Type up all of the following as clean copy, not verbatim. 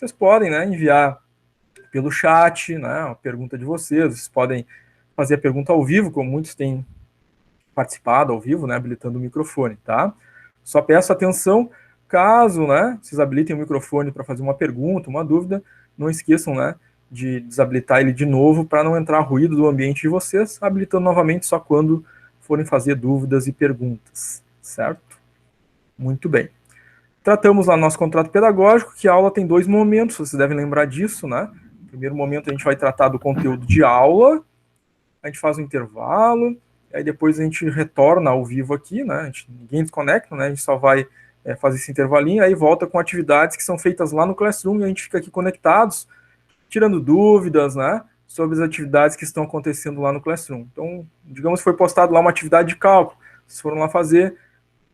vocês podem, né, enviar pelo chat, né, a pergunta de vocês podem fazer a pergunta ao vivo, como muitos têm participado ao vivo, né, habilitando o microfone, tá? Só peço atenção, caso, né, vocês habilitem o microfone para fazer uma pergunta, uma dúvida, não esqueçam, né, de desabilitar ele de novo para não entrar ruído do ambiente de vocês, habilitando novamente só quando forem fazer dúvidas e perguntas, certo? Muito bem. Tratamos lá no nosso contrato pedagógico, que a aula tem 2 momentos, vocês devem lembrar disso, né? No primeiro momento a gente vai tratar do conteúdo de aula, a gente faz um intervalo, aí depois a gente retorna ao vivo aqui, né? Ninguém desconecta, né? A gente só vai fazer esse intervalinho, aí volta com atividades que são feitas lá no Classroom e a gente fica aqui conectados, tirando dúvidas, né? Sobre as atividades que estão acontecendo lá no Classroom. Então, digamos que foi postado lá uma atividade de cálculo, vocês foram lá fazer,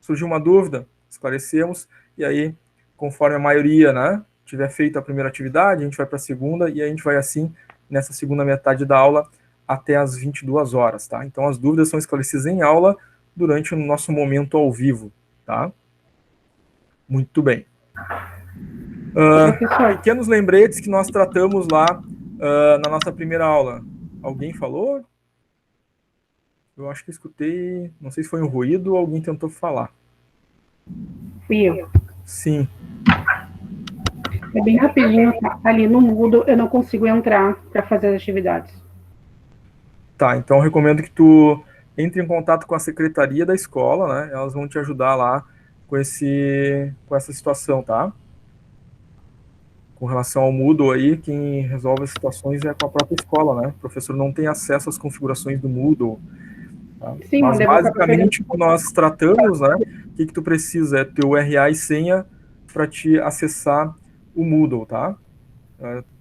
surgiu uma dúvida, esclarecemos, e aí, conforme a maioria, né, tiver feito a primeira atividade, a gente vai para a segunda, e a gente vai assim, nessa segunda metade da aula, até as 22 horas, tá? Então, as dúvidas são esclarecidas em aula durante o nosso momento ao vivo, tá? Muito bem. Pequenos lembretes que nós tratamos lá na nossa primeira aula. Alguém falou? Eu acho que escutei, não sei se foi um ruído ou alguém tentou falar. Fui eu. Sim. É bem rapidinho, tá? Ali no Moodle eu não consigo entrar para fazer as atividades. Tá, então eu recomendo que tu entre em contato com a secretaria da escola, né? Elas vão te ajudar lá com essa situação, tá? Com relação ao Moodle aí, quem resolve as situações é com a própria escola, né? O professor não tem acesso às configurações do Moodle. Tá? Sim, mas basicamente o que nós tratamos, né? O que tu precisa é teu RA e senha para te acessar o Moodle, tá?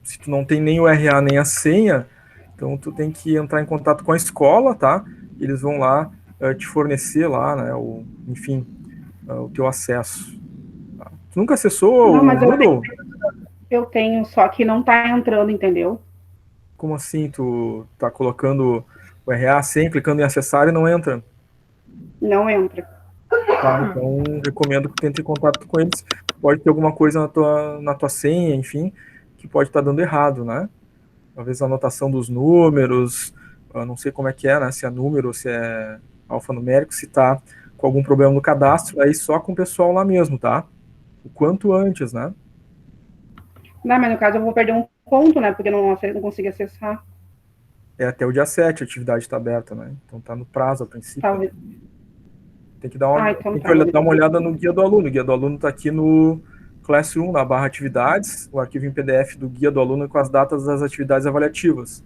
Se tu não tem nem o RA nem a senha, então tu tem que entrar em contato com a escola, tá? Eles vão lá te fornecer lá, né? Enfim, o teu acesso. Tá? Tu nunca acessou o Moodle? Eu tenho, só que não tá entrando, entendeu? Como assim? Tu tá colocando o RA, a senha, clicando em acessar e não entra? Não entra. Tá, então recomendo que tu entre em contato com eles. Pode ter alguma coisa na tua senha, enfim, que pode estar dando errado, né? Talvez a anotação dos números, eu não sei como é que é, né? Se é número, se é alfanumérico, se tá com algum problema no cadastro, aí só com o pessoal lá mesmo, tá? O quanto antes, né? Não, mas no caso eu vou perder um ponto, né? Porque não consegui acessar. É até o dia 7 a atividade está aberta, né? Então tá no prazo a princípio. Talvez. Tem que dar uma olhada no guia do aluno. O guia do aluno está aqui no Classroom, na barra atividades, o arquivo em PDF do guia do aluno com as datas das atividades avaliativas.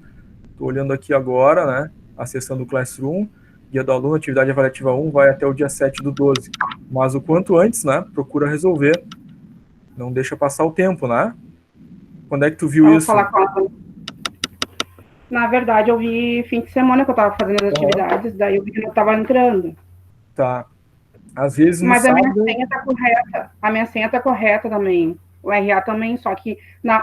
Estou olhando aqui agora, né? Acessando o Classroom, guia do aluno, atividade avaliativa 1, vai até o dia 7/12. Mas o quanto antes, né? Procura resolver. Não deixa passar o tempo, né? Quando é que tu viu isso? Falar com ela. Na verdade, eu vi fim de semana que eu estava fazendo as atividades, daí eu vi que não estava entrando. Tá. Às vezes mas a minha senha está correta. A minha senha está correta também. O RA também, só que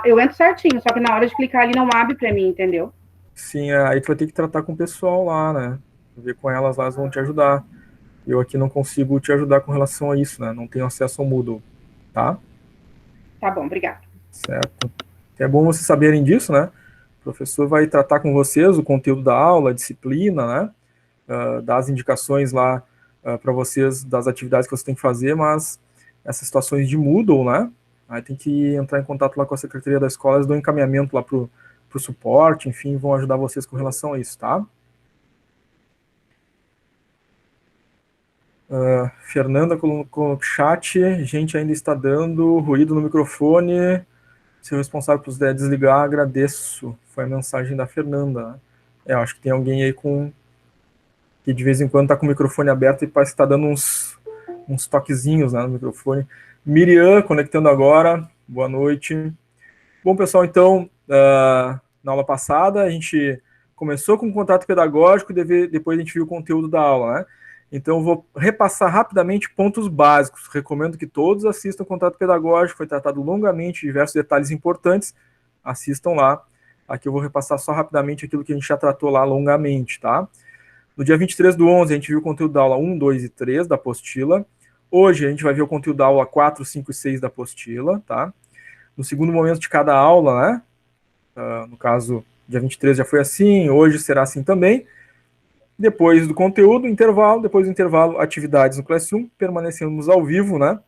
eu entro certinho, só que na hora de clicar ali não abre para mim, entendeu? Sim, aí tu vai ter que tratar com o pessoal lá, né? Ver com elas, elas vão te ajudar. Eu aqui não consigo te ajudar com relação a isso, né? Não tenho acesso ao Moodle, tá? Tá bom, obrigada. Certo. É bom vocês saberem disso, né? O professor vai tratar com vocês o conteúdo da aula, a disciplina, né? Dar as indicações lá para vocês das atividades que vocês têm que fazer, mas essas situações de Moodle, né? Aí tem que entrar em contato lá com a secretaria da escola, eles dão encaminhamento lá pro suporte, enfim, vão ajudar vocês com relação a isso, tá? Fernanda colocou no chat, gente ainda está dando ruído no microfone, se o responsável puder desligar, agradeço. Foi a mensagem da Fernanda. Eu acho que tem alguém aí que de vez em quando está com o microfone aberto e parece que está dando uns toquezinhos, né, no microfone. Miriam, conectando agora, boa noite. Bom, pessoal, então, na aula passada, a gente começou com o contrato pedagógico e depois a gente viu o conteúdo da aula, né? Então, eu vou repassar rapidamente pontos básicos. Recomendo que todos assistam o contrato pedagógico, foi tratado longamente, diversos detalhes importantes. Assistam lá. Aqui eu vou repassar só rapidamente aquilo que a gente já tratou lá longamente, tá? No dia 23/11, a gente viu o conteúdo da aula 1, 2 e 3 da apostila. Hoje, a gente vai ver o conteúdo da aula 4, 5 e 6 da apostila, tá? no segundo momento de cada aula, né? No caso, dia 23 já foi assim, hoje será assim também. Depois do conteúdo, intervalo, depois do intervalo, atividades no Classroom, permanecemos ao vivo, né?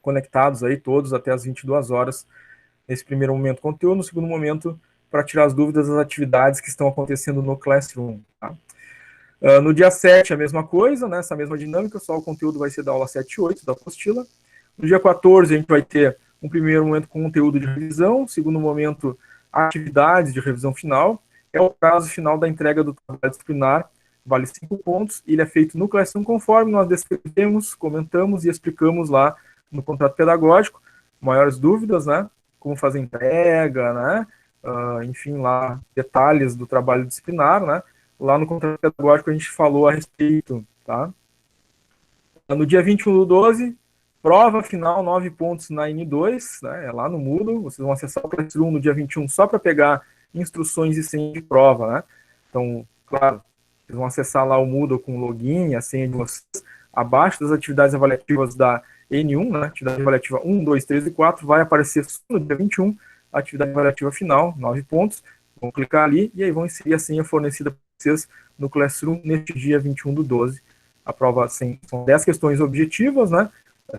Conectados aí todos até as 22 horas, nesse primeiro momento conteúdo, no segundo momento, para tirar as dúvidas das atividades que estão acontecendo no Classroom. Tá? No dia 7, a mesma coisa, né? Essa mesma dinâmica, só o conteúdo vai ser da aula 7 e 8, da apostila. No dia 14, a gente vai ter um primeiro momento com conteúdo de revisão, segundo momento, atividades de revisão final. É o prazo final da entrega do trabalho disciplinar, vale 5 pontos, e ele é feito no Classroom conforme nós descrevemos, comentamos e explicamos lá no contrato pedagógico. Maiores dúvidas, né? Como fazer entrega, né? Enfim, lá, detalhes do trabalho disciplinar, né? Lá no contrato pedagógico a gente falou a respeito, tá? No dia 21/12, prova final, 9 pontos na N2, né? É lá no Moodle, vocês vão acessar o Classroom no dia 21 só para pegar instruções e senha de prova, né? Então, claro, vocês vão acessar lá o Moodle com o login, a senha de vocês, abaixo das atividades avaliativas da N1, né? Atividade avaliativa 1, 2, 3 e 4, vai aparecer no dia 21, a atividade avaliativa final, 9 pontos, vão clicar ali e aí vão inserir a senha fornecida para vocês no Classroom neste dia 21/12. A prova são 10 questões objetivas, né?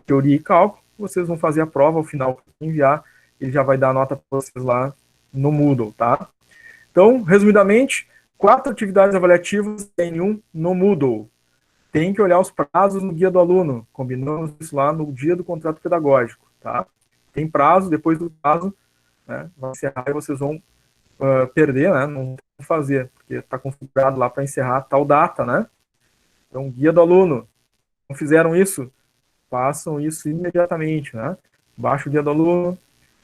Teoria e cálculo. Vocês vão fazer a prova ao final, enviar, ele já vai dar a nota para vocês lá no Moodle, tá? Então, resumidamente, 4 atividades avaliativas N1 no Moodle. Tem que olhar os prazos no guia do aluno. Combinamos isso lá no dia do contrato pedagógico, tá? Tem prazo, depois do prazo, né, vai encerrar e vocês vão perder, né? Não fazer, porque está configurado lá para encerrar tal data, né? Então, guia do aluno. Não fizeram isso? Façam isso imediatamente, né? Baixa o guia do aluno,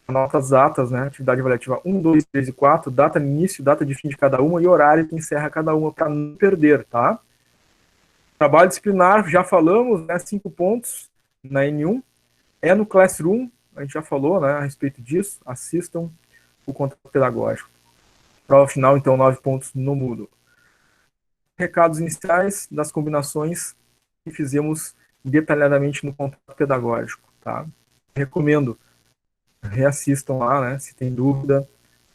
anota as datas, né? Atividade avaliativa 1, 2, 3 e 4, data de início, data de fim de cada uma e horário que encerra cada uma para não perder, tá? Trabalho disciplinar, já falamos, né? 5 pontos na N1. É no Classroom, a gente já falou, né? A respeito disso. Assistam o contrato pedagógico. Prova final, então, 9 pontos no Moodle. Recados iniciais das combinações que fizemos detalhadamente no contrato pedagógico, tá? Recomendo, reassistam lá, né? Se tem dúvida,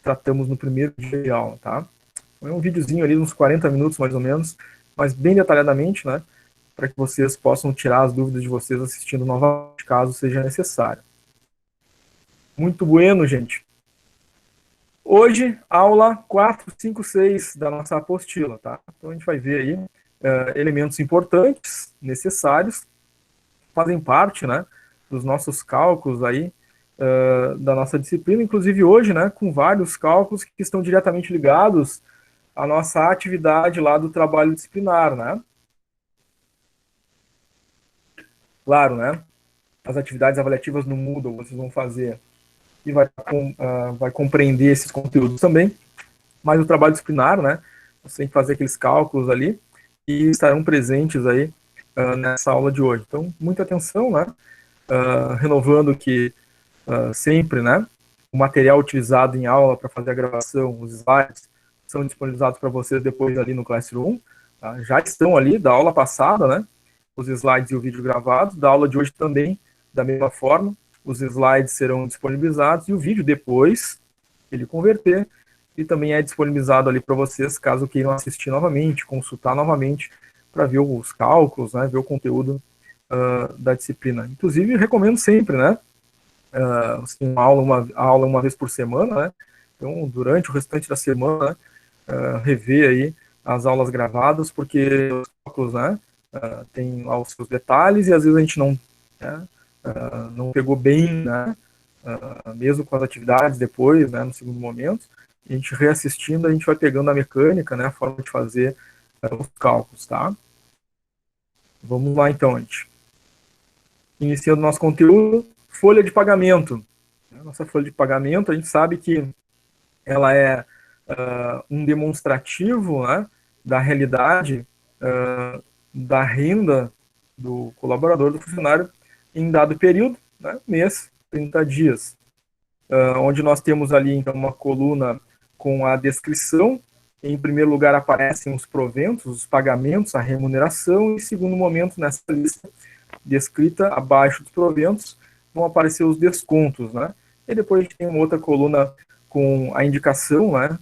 tratamos no primeiro dia de aula, tá? É um videozinho ali, uns 40 minutos mais ou menos, mas bem detalhadamente, né? Para que vocês possam tirar as dúvidas de vocês assistindo novamente, caso seja necessário. Muito bueno, gente. Hoje, aula 4, 5, 6 da nossa apostila, tá? Então a gente vai ver aí elementos importantes, necessários, fazem parte, né, dos nossos cálculos aí, da nossa disciplina, inclusive hoje, né, com vários cálculos que estão diretamente ligados à nossa atividade lá do trabalho disciplinar, né? Claro, né? As atividades avaliativas no Moodle vocês vão fazer e vai compreender esses conteúdos também, mas o trabalho disciplinar, né? Você tem que fazer aqueles cálculos ali e estarão presentes aí nessa aula de hoje. Então, muita atenção, né? Renovando que sempre, né? O material utilizado em aula para fazer a gravação, os slides, são disponibilizados para vocês depois ali no Classroom. Tá? Já estão ali da aula passada, né? Os slides e o vídeo gravados. Da aula de hoje também, da mesma forma. Os slides serão disponibilizados e o vídeo depois ele converter e também é disponibilizado ali para vocês caso queiram assistir novamente, consultar novamente para ver os cálculos, né, ver o conteúdo da disciplina. Inclusive, recomendo sempre, né, você tem uma aula uma vez por semana, né, então durante o restante da semana, rever aí as aulas gravadas, porque os cálculos, né, tem lá os seus detalhes e às vezes a gente não, né, não pegou bem, né, mesmo com as atividades depois, né, no segundo momento, a gente reassistindo, a gente vai pegando a mecânica, né, a forma de fazer os cálculos, tá? Vamos lá, então, gente. Iniciando nosso conteúdo, folha de pagamento. Nossa folha de pagamento, a gente sabe que ela é um demonstrativo, né, da realidade da renda do colaborador, do funcionário, em dado período, né, mês, 30 dias. Onde nós temos ali, então, uma coluna com a descrição. Em primeiro lugar aparecem os proventos, os pagamentos, a remuneração, e em segundo momento, nessa lista descrita, abaixo dos proventos, vão aparecer os descontos, né? e depois a gente tem uma outra coluna com a indicação, né,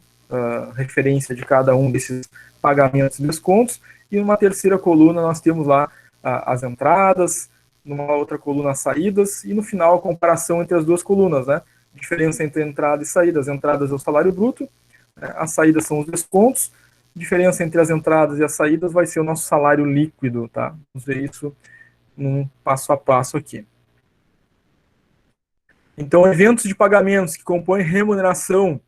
referência de cada um desses pagamentos e descontos, e numa terceira coluna nós temos lá as entradas, numa outra coluna as saídas, e no final a comparação entre as duas colunas, né, diferença entre entrada e saída. As entradas é o salário bruto, né, as saídas são os descontos, diferença entre as entradas e as saídas vai ser o nosso salário líquido, tá? Vamos ver isso num passo a passo aqui. Então, eventos de pagamentos que compõem remuneração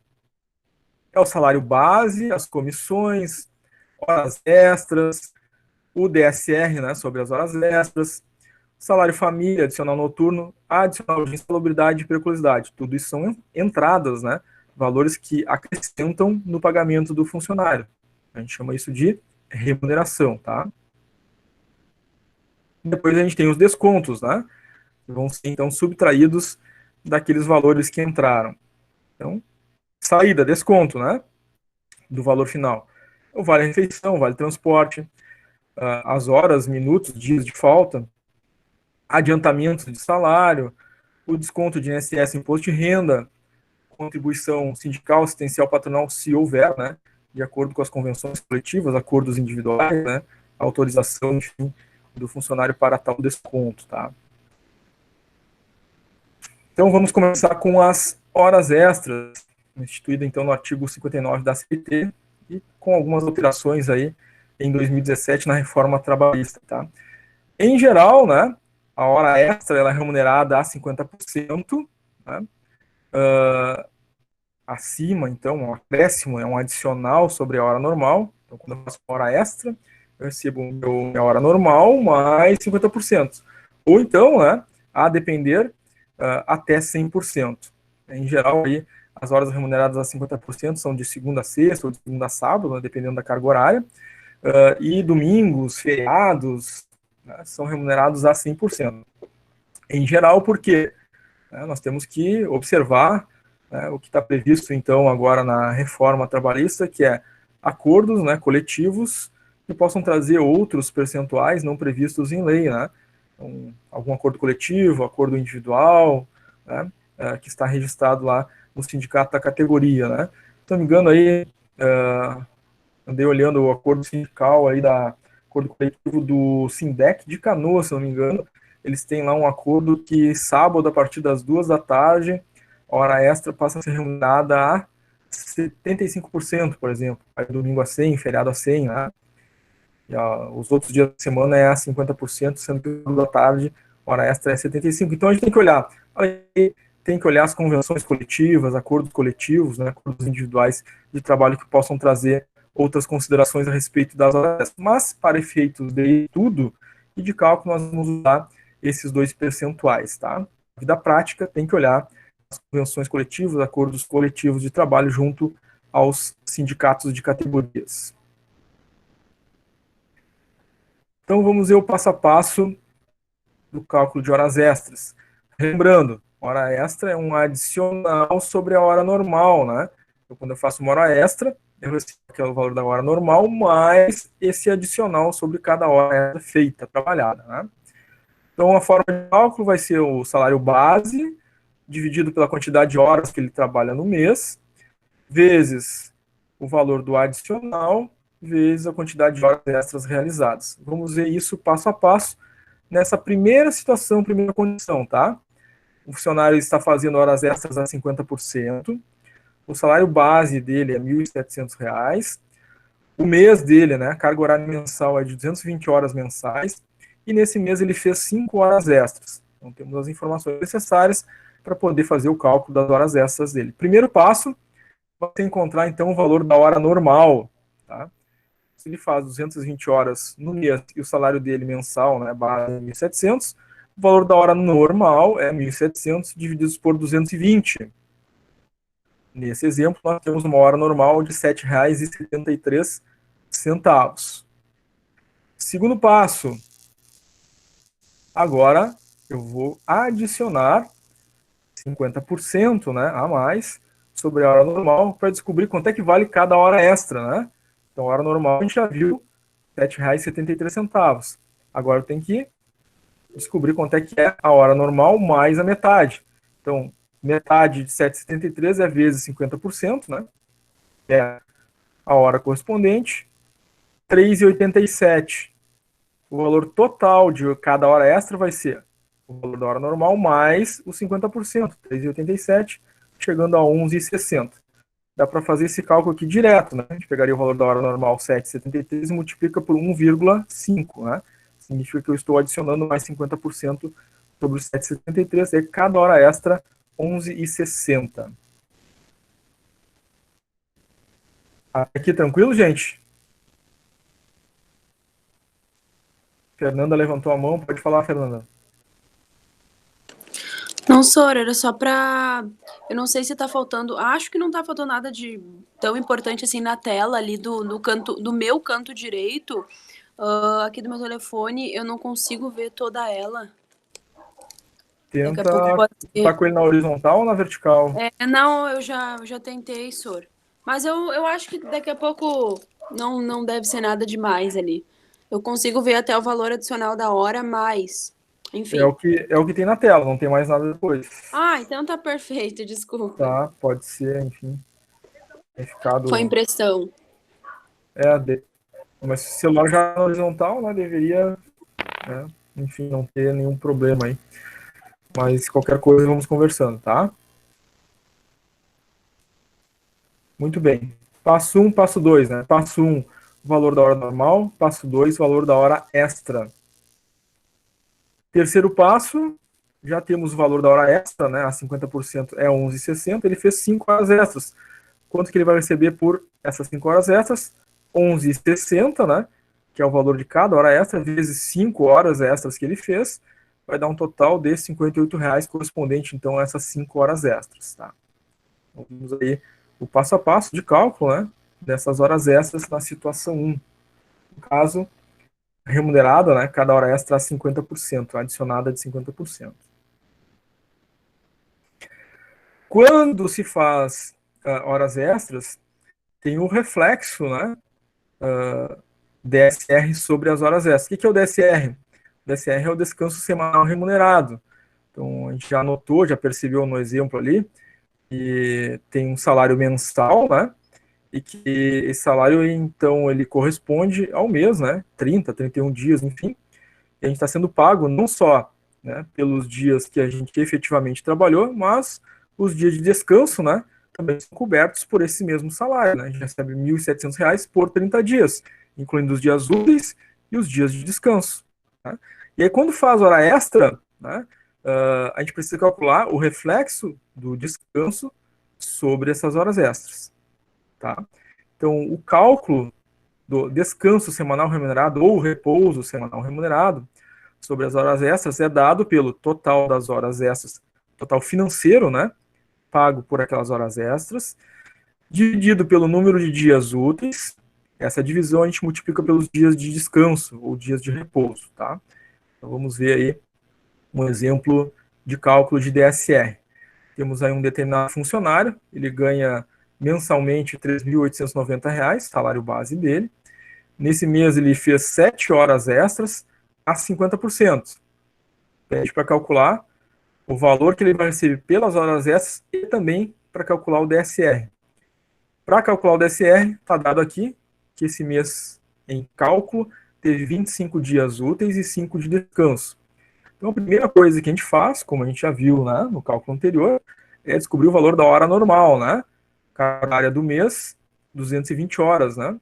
é o salário base, as comissões, horas extras, o DSR, né, sobre as horas extras, salário família, adicional noturno, adicional de insalubridade e periculosidade. Tudo isso são entradas, né, valores que acrescentam no pagamento do funcionário. A gente chama isso de remuneração, tá? Depois a gente tem os descontos, né, que vão ser, então, subtraídos daqueles valores que entraram. Então, saída, desconto, né, do valor final. O vale refeição, vale transporte, as horas, minutos, dias de falta, adiantamento de salário, o desconto de INSS, imposto de renda, contribuição sindical, assistencial, patronal, se houver, né, de acordo com as convenções coletivas, acordos individuais, né, autorização, enfim, do funcionário para tal desconto, tá? Então, vamos começar com as horas extras, instituída, então, no artigo 59 da CLT, e com algumas alterações aí em 2017 na reforma trabalhista, tá? Em geral, né, a hora extra ela é remunerada a 50%, né? Acima, então, um acréscimo é um adicional sobre a hora normal. Então, quando eu faço uma hora extra, eu recebo minha hora normal mais 50%. Ou então, né, a depender, até 100%. Em geral, aí, as horas remuneradas a 50% são de segunda a sexta ou de segunda a sábado, né, dependendo da carga horária. E domingos, feriados, né, são remunerados a 100%. Em geral, porque nós temos que observar, né, o que está previsto, então, agora na reforma trabalhista, que é acordos, né, coletivos que possam trazer outros percentuais não previstos em lei, né? Então, algum acordo coletivo, acordo individual, né, que está registrado lá no sindicato da categoria, né? Se não me engano, aí, andei olhando o acordo sindical aí acordo coletivo do Sindec de Canoas, se não me engano, eles têm lá um acordo que sábado, a partir das 2 da tarde, a hora extra passa a ser remunerada a 75%, por exemplo. Aí domingo a 100, feriado a 100, né? E, os outros dias da semana é a 50%, sendo que da tarde, a hora extra é 75%. Então a gente tem que olhar as convenções coletivas, acordos coletivos, né, acordos individuais de trabalho que possam trazer outras considerações a respeito das horas. Mas, para efeitos de tudo e de cálculo, nós vamos usar esses dois percentuais, tá? Na vida prática, tem que olhar as convenções coletivas, acordos coletivos de trabalho junto aos sindicatos de categorias. Então, vamos ver o passo a passo do cálculo de horas extras. Lembrando, hora extra é um adicional sobre a hora normal, né? Então, quando eu faço uma hora extra, eu recebo o valor da hora normal, mais esse adicional sobre cada hora feita, trabalhada, né? Então, a forma de cálculo vai ser o salário base, dividido pela quantidade de horas que ele trabalha no mês, vezes o valor do adicional, vezes a quantidade de horas extras realizadas. Vamos ver isso passo a passo nessa primeira situação, primeira condição, tá? O funcionário está fazendo horas extras a 50%, o salário base dele é R$ 1.700, o mês dele, né, a carga horária mensal é de 220 horas mensais, e nesse mês ele fez 5 horas extras. Então temos as informações necessárias para poder fazer o cálculo das horas extras dele. Primeiro passo, você encontrar então o valor da hora normal, tá? Se ele faz 220 horas no mês e o salário dele mensal, né, base 1.700, o valor da hora normal é 1.700 divididos por 220. Nesse exemplo, nós temos uma hora normal de R$ 7,73. Segundo passo, agora eu vou adicionar 50%, né, a mais sobre a hora normal para descobrir quanto é que vale cada hora extra, né? Então, a hora normal a gente já viu R$ 7,73. Agora eu tenho que descobrir quanto é que é a hora normal mais a metade. Então, metade de 7,73 é vezes 50%, né? É a hora correspondente. 3,87. O valor total de cada hora extra vai ser o valor da hora normal mais os 50%, 3,87, chegando a 11,60. Dá para fazer esse cálculo aqui direto, né? A gente pegaria o valor da hora normal 7,73 e multiplica por 1,5, né? Significa que eu estou adicionando mais 50% sobre os 7,73, e cada hora extra 11,60. Aqui tranquilo, gente? Fernanda levantou a mão, pode falar, Fernanda. Não, Sora, era só pra... Eu não sei se tá faltando... Acho que não tá faltando nada de tão importante assim na tela ali do canto, do meu canto direito. Aqui do meu telefone, eu não consigo ver toda ela. Tenta... Tá com ele na horizontal ou na vertical? Não, eu já tentei, Sora. Mas eu acho que daqui a pouco não deve ser nada demais ali. Eu consigo ver até o valor adicional da hora, mas... Enfim. É o que tem na tela, não tem mais nada depois. Então tá perfeito, desculpa. Tá, pode ser, enfim. Foi impressão. Mas se o celular já na horizontal, né, deveria, né, enfim, não ter nenhum problema aí. Mas qualquer coisa vamos conversando, tá? Muito bem. Passo 1, passo 2, né? Passo 1, valor da hora normal. Passo 2, valor da hora extra. Terceiro passo, já temos o valor da hora extra, né? A 50% é 11,60. Ele fez 5 horas extras. Quanto que ele vai receber por essas 5 horas extras? 11,60, né? Que é o valor de cada hora extra, vezes 5 horas extras que ele fez, vai dar um total de R$ 58,00, correspondente, então, a essas 5 horas extras, tá? Então, vamos aí o passo a passo de cálculo, né? Dessas horas extras na situação 1. No caso, remunerada, né? Cada hora extra a 50%, adicionada de 50%. Quando se faz horas extras, tem o reflexo, né? DSR sobre as horas extras. O que é o DSR? O DSR é o descanso semanal remunerado. Então, a gente já notou, já percebeu no exemplo ali, que tem um salário mensal, né? E que esse salário, então, ele corresponde ao mês, né? 30, 31 dias, enfim. E a gente está sendo pago não só, né, pelos dias que a gente efetivamente trabalhou, mas os dias de descanso, né? Também são cobertos por esse mesmo salário, né? A gente recebe R$ 1.700 por 30 dias, incluindo os dias úteis e os dias de descanso. Né? E aí, quando faz hora extra, né, a gente precisa calcular o reflexo do descanso sobre essas horas extras. Tá? Então, o cálculo do descanso semanal remunerado ou repouso semanal remunerado sobre as horas extras é dado pelo total das horas extras, total financeiro, né, pago por aquelas horas extras, dividido pelo número de dias úteis. Essa divisão a gente multiplica pelos dias de descanso ou dias de repouso, tá? Então vamos ver aí um exemplo de cálculo de DSR. Temos aí um determinado funcionário, ele ganha mensalmente R$ 3.890, salário base dele. Nesse mês ele fez 7 horas extras a 50%. Pede para calcular o valor que ele vai receber pelas horas extras e também para calcular o DSR. Para calcular o DSR, está dado aqui que esse mês em cálculo teve 25 dias úteis e 5 de descanso. Então a primeira coisa que a gente faz, como a gente já viu, né, no cálculo anterior, é descobrir o valor da hora normal, né? Cada área do mês, 220 horas, né?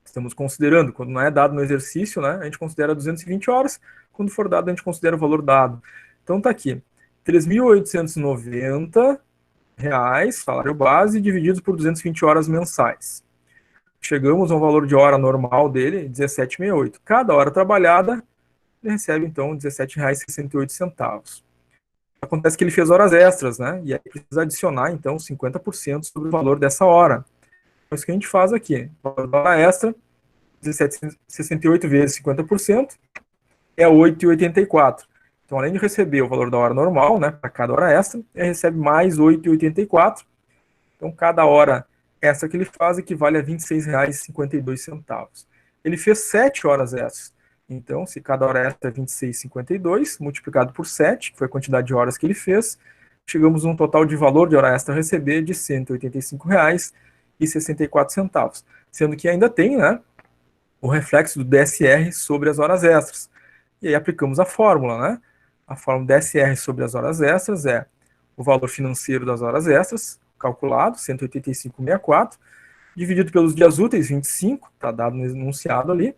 Estamos considerando, quando não é dado no exercício, né, a gente considera 220 horas, quando for dado, a gente considera o valor dado. Então tá aqui, R$ 3.890, salário base, dividido por 220 horas mensais. Chegamos ao valor de hora normal dele, 17,68. Cada hora trabalhada, ele recebe, então, R$ 17,68. Acontece que ele fez horas extras, né? E aí precisa adicionar, então, 50% sobre o valor dessa hora. Então, isso que a gente faz aqui. Hora extra, 17,68 vezes 50% é 8,84. Então, além de receber o valor da hora normal, né, para cada hora extra, ele recebe mais 8,84. Então, cada hora extra que ele faz equivale a R$ 26,52. Ele fez 7 horas extras. Então, se cada hora extra é 26,52, multiplicado por 7, que foi a quantidade de horas que ele fez, chegamos a um total de valor de hora extra a receber de R$ 185,64, sendo que ainda tem, né, o reflexo do DSR sobre as horas extras. E aí aplicamos a fórmula, né? A fórmula DSR sobre as horas extras é o valor financeiro das horas extras, calculado, 185,64, dividido pelos dias úteis, 25, está dado no enunciado ali.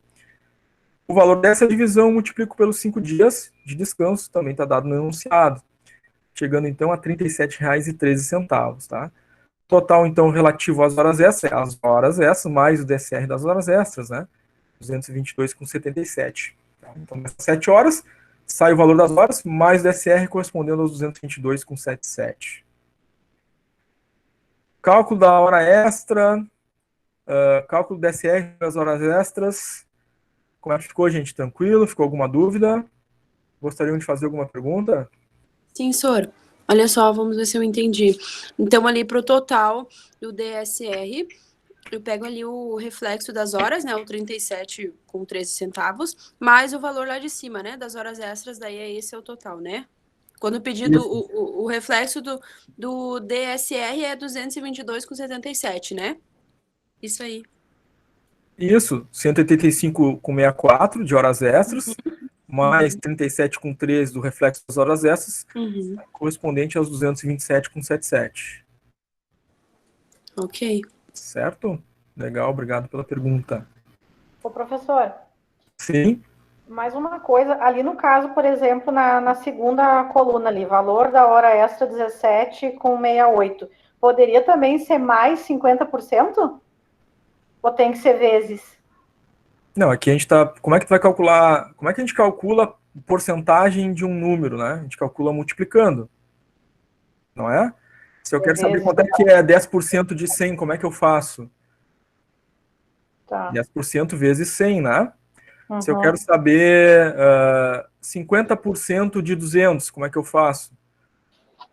O valor dessa divisão eu multiplico pelos 5 dias de descanso, também está dado no enunciado, chegando então a R$ 37,13, tá? Total, então, relativo às horas extras, é as horas extras mais o DSR das horas extras, né? 222,77. Tá? Então, nessas 7 horas, sai o valor das horas, mais o DSR correspondendo aos 222,77. Cálculo da hora extra, cálculo do DSR das horas extras. Como é que ficou, gente? Tranquilo? Ficou alguma dúvida? Gostariam de fazer alguma pergunta? Sim, senhor. Olha só, vamos ver se eu entendi. Então, ali para o total do DSR, eu pego ali o reflexo das horas, né, o 37,13, mais o valor lá de cima, né, das horas extras, daí esse é o total, né? Quando pedido o reflexo do DSR é 222,77, né? Isso aí. Isso, 185,64 de horas extras, mais 37,13 do reflexo das horas extras, correspondente aos 227,77. Ok. Certo? Legal, obrigado pela pergunta. Ô, professor. Sim. Mais uma coisa, ali no caso, por exemplo, na segunda coluna ali, valor da hora extra 17,68, poderia também ser mais 50%? Ou tem que ser vezes? Não, aqui a gente tá. Como é que tu vai calcular? Como é que a gente calcula porcentagem de um número, né? A gente calcula multiplicando. Não é? Se eu quero saber quanto é que é 10% de 100, como é que eu faço? Tá. 10% vezes 100, né? Se eu quero saber 50% de 200, como é que eu faço?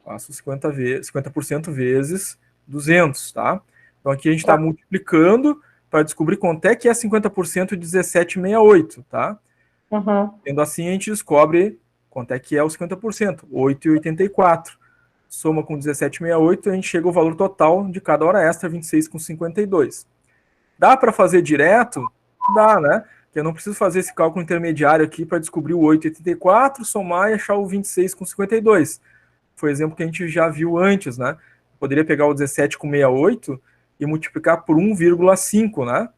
Faço 50% vezes 200, tá? Então aqui a gente está multiplicando para descobrir quanto é que é 50% de 17,68, tá? Sendo assim, a gente descobre quanto é que é o 50%, 8,84. Soma com 17,68, a gente chega ao valor total de cada hora extra, 26,52. Dá para fazer direto? Dá, né? Porque eu não preciso fazer esse cálculo intermediário aqui para descobrir o 8,84, somar e achar o 26,52. Foi o exemplo que a gente já viu antes, né? Poderia pegar o 17,68 e multiplicar por 1,5, né?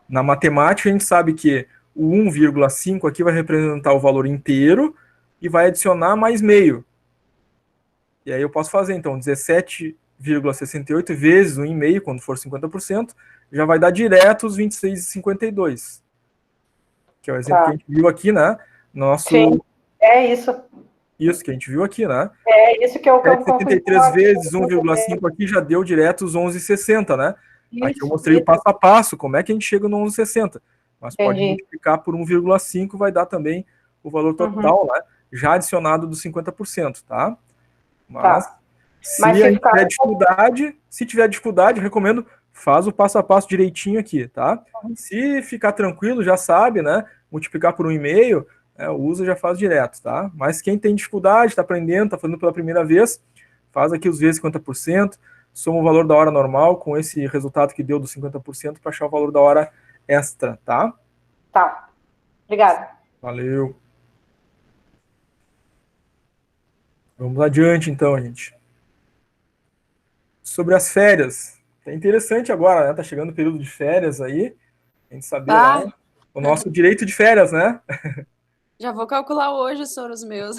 Na matemática, a gente sabe que o 1,5 aqui vai representar o valor inteiro e vai adicionar mais meio. E aí eu posso fazer, então, 17,68 vezes 1,5, quando for 50%, já vai dar direto os 26,52. Que é o exemplo que a gente viu aqui, né? Sim, é isso. Isso que a gente viu aqui, né? É isso que eu 73 vezes 1,5 aqui já deu direto os 11,60, né? Isso, aqui eu mostrei o passo a passo, como é que a gente chega no 11,60. Mas pode multiplicar por 1,5, vai dar também o valor total, né? Já adicionado dos 50%, tá? Mas, se tiver dificuldade, eu recomendo, faz o passo a passo direitinho aqui, tá? Se ficar tranquilo, já sabe, né? Multiplicar por 1,5, usa, já faz direto, tá? Mas quem tem dificuldade, está aprendendo, está fazendo pela primeira vez, faz aqui os vezes 50%, soma o valor da hora normal com esse resultado que deu dos 50% para achar o valor da hora extra, tá? Tá. Obrigada. Valeu. Vamos adiante, então, gente. Sobre as férias. É interessante agora, né? Tá chegando o período de férias aí. A gente saber lá, o nosso direito de férias, né? Já vou calcular hoje, senhor, os meus.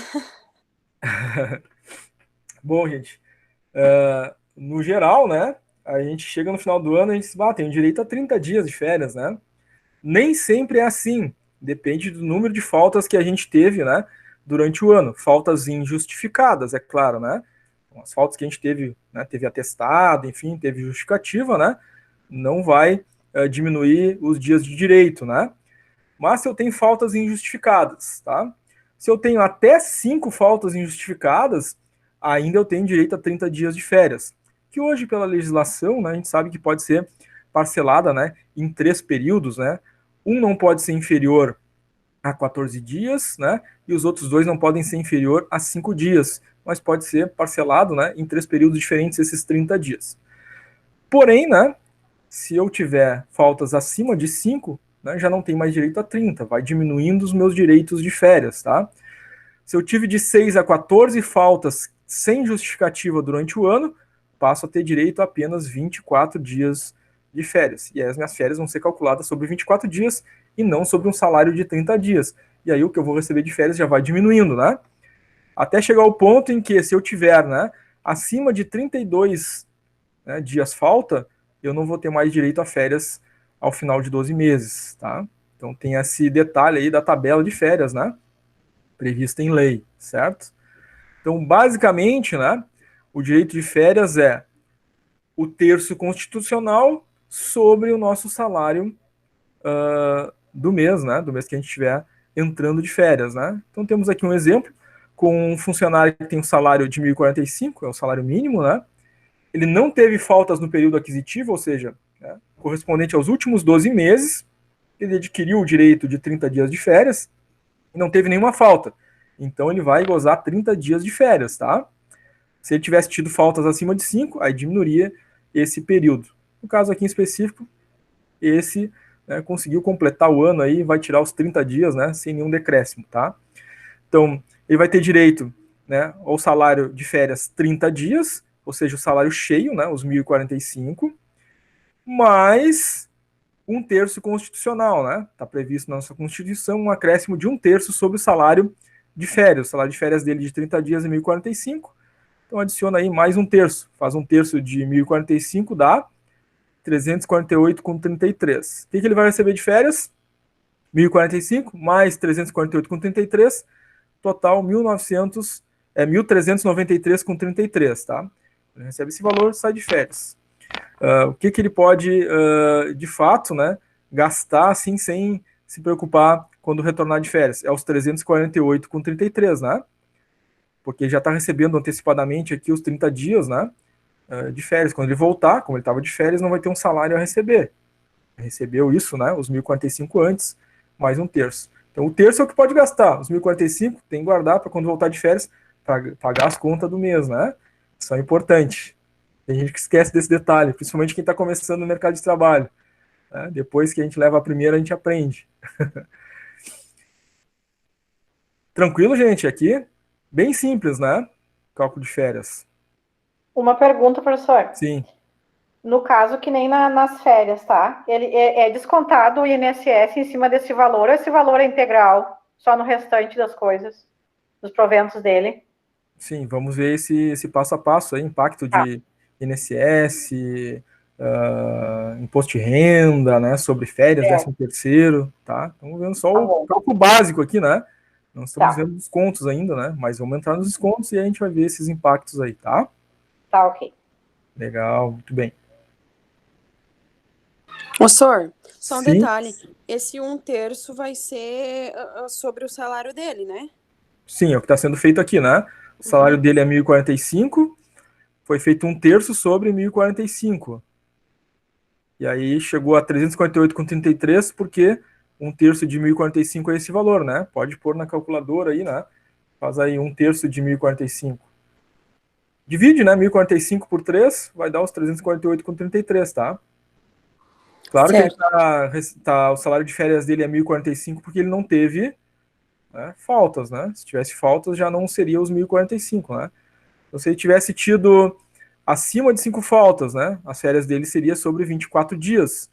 Bom, gente, no geral, né, a gente chega no final do ano e a gente tem direito a 30 dias de férias, né? Nem sempre é assim, depende do número de faltas que a gente teve, né, durante o ano. Faltas injustificadas, é claro, né? As faltas que a gente teve, né, teve atestado, enfim, teve justificativa, né? Não vai diminuir os dias de direito, né? Mas se eu tenho faltas injustificadas, tá? Se eu tenho até 5 faltas injustificadas, ainda eu tenho direito a 30 dias de férias. Que hoje, pela legislação, né, a gente sabe que pode ser parcelada, né, em 3 períodos, né? Um não pode ser inferior a 14 dias, né? E os outros 2 não podem ser inferior a 5 dias. mas pode ser parcelado, né, em 3 períodos diferentes esses 30 dias. Porém, né, se eu tiver faltas acima de 5, né, já não tem mais direito a 30, vai diminuindo os meus direitos de férias, tá? Se eu tive de 6 a 14 faltas sem justificativa durante o ano, passo a ter direito a apenas 24 dias de férias. E aí as minhas férias vão ser calculadas sobre 24 dias e não sobre um salário de 30 dias. E aí o que eu vou receber de férias já vai diminuindo, né? Até chegar ao ponto em que, se eu tiver, né, acima de 32, né, dias falta, eu não vou ter mais direito a férias ao final de 12 meses, tá? Então tem esse detalhe aí da tabela de férias, né, prevista em lei, certo? Então, basicamente, né, o direito de férias é o terço constitucional sobre o nosso salário do mês, né, do mês que a gente estiver entrando de férias, né? Então temos aqui um exemplo com um funcionário que tem um salário de 1.045, é o salário mínimo, né? Ele não teve faltas no período aquisitivo, ou seja, né, correspondente aos últimos 12 meses, ele adquiriu o direito de 30 dias de férias e não teve nenhuma falta. Então ele vai gozar 30 dias de férias, tá? Se ele tivesse tido faltas acima de 5, aí diminuiria esse período. No caso aqui em específico, esse, né, conseguiu completar o ano aí, vai tirar os 30 dias, né, sem nenhum decréscimo, tá? Então, ele vai ter direito, né, ao salário de férias 30 dias, ou seja, o salário cheio, né, os 1.045, mais um terço constitucional, né? Está previsto na nossa Constituição um acréscimo de 1/3 sobre o salário de férias. O salário de férias dele de 30 dias é 1.045, então adiciona aí mais 1/3. Faz 1/3 de 1.045, dá 348,33. O que ele vai receber de férias? 1.045 mais 348,33, total 1.393,33, tá? Ele recebe esse valor, sai de férias. O que ele pode, de fato, né, gastar assim, sem se preocupar quando retornar de férias? É os 348,33, né? Porque já está recebendo antecipadamente aqui os 30 dias, né, de férias. Quando ele voltar, como ele estava de férias, não vai ter um salário a receber. Recebeu isso, né, os 1.045 antes, mais 1/3. Então, o terço é o que pode gastar. Os 1.045 tem que guardar para quando voltar de férias, para pagar as contas do mês, né? Isso é importante. Tem gente que esquece desse detalhe, principalmente quem está começando no mercado de trabalho, né? Depois que a gente leva a primeira, a gente aprende. Tranquilo, gente? Aqui, bem simples, né? Cálculo de férias. Uma pergunta, professor. Sim. No caso, que nem nas férias, tá? Ele é descontado o INSS em cima desse valor, ou esse valor é integral, só no restante das coisas, dos proventos dele? Sim, vamos ver esse passo a passo aí, impacto de INSS, imposto de renda, né, sobre férias, 13º, tá? Estamos vendo só o cálculo básico aqui, né? Não estamos vendo descontos ainda, né? Mas vamos entrar nos descontos e a gente vai ver esses impactos aí, tá? Tá, ok. Legal, muito bem. Professor, só um Sim. detalhe. Esse 1/3 vai ser sobre o salário dele, né? Sim, é o que está sendo feito aqui, né? O salário dele é 1.045, foi feito 1/3 sobre 1.045. E aí chegou a 348,33, porque 1/3 de 1.045 é esse valor, né? Pode pôr na calculadora aí, né? Faz aí 1/3 de 1.045. Divide, né? 1.045 por 3, vai dar os 348,33, tá? Claro certo. Que ele o salário de férias dele é 1.045 porque ele não teve, né, faltas, né? Se tivesse faltas, já não seria os 1.045, né? Então, se ele tivesse tido acima de 5 faltas, né? As férias dele seria sobre 24 dias.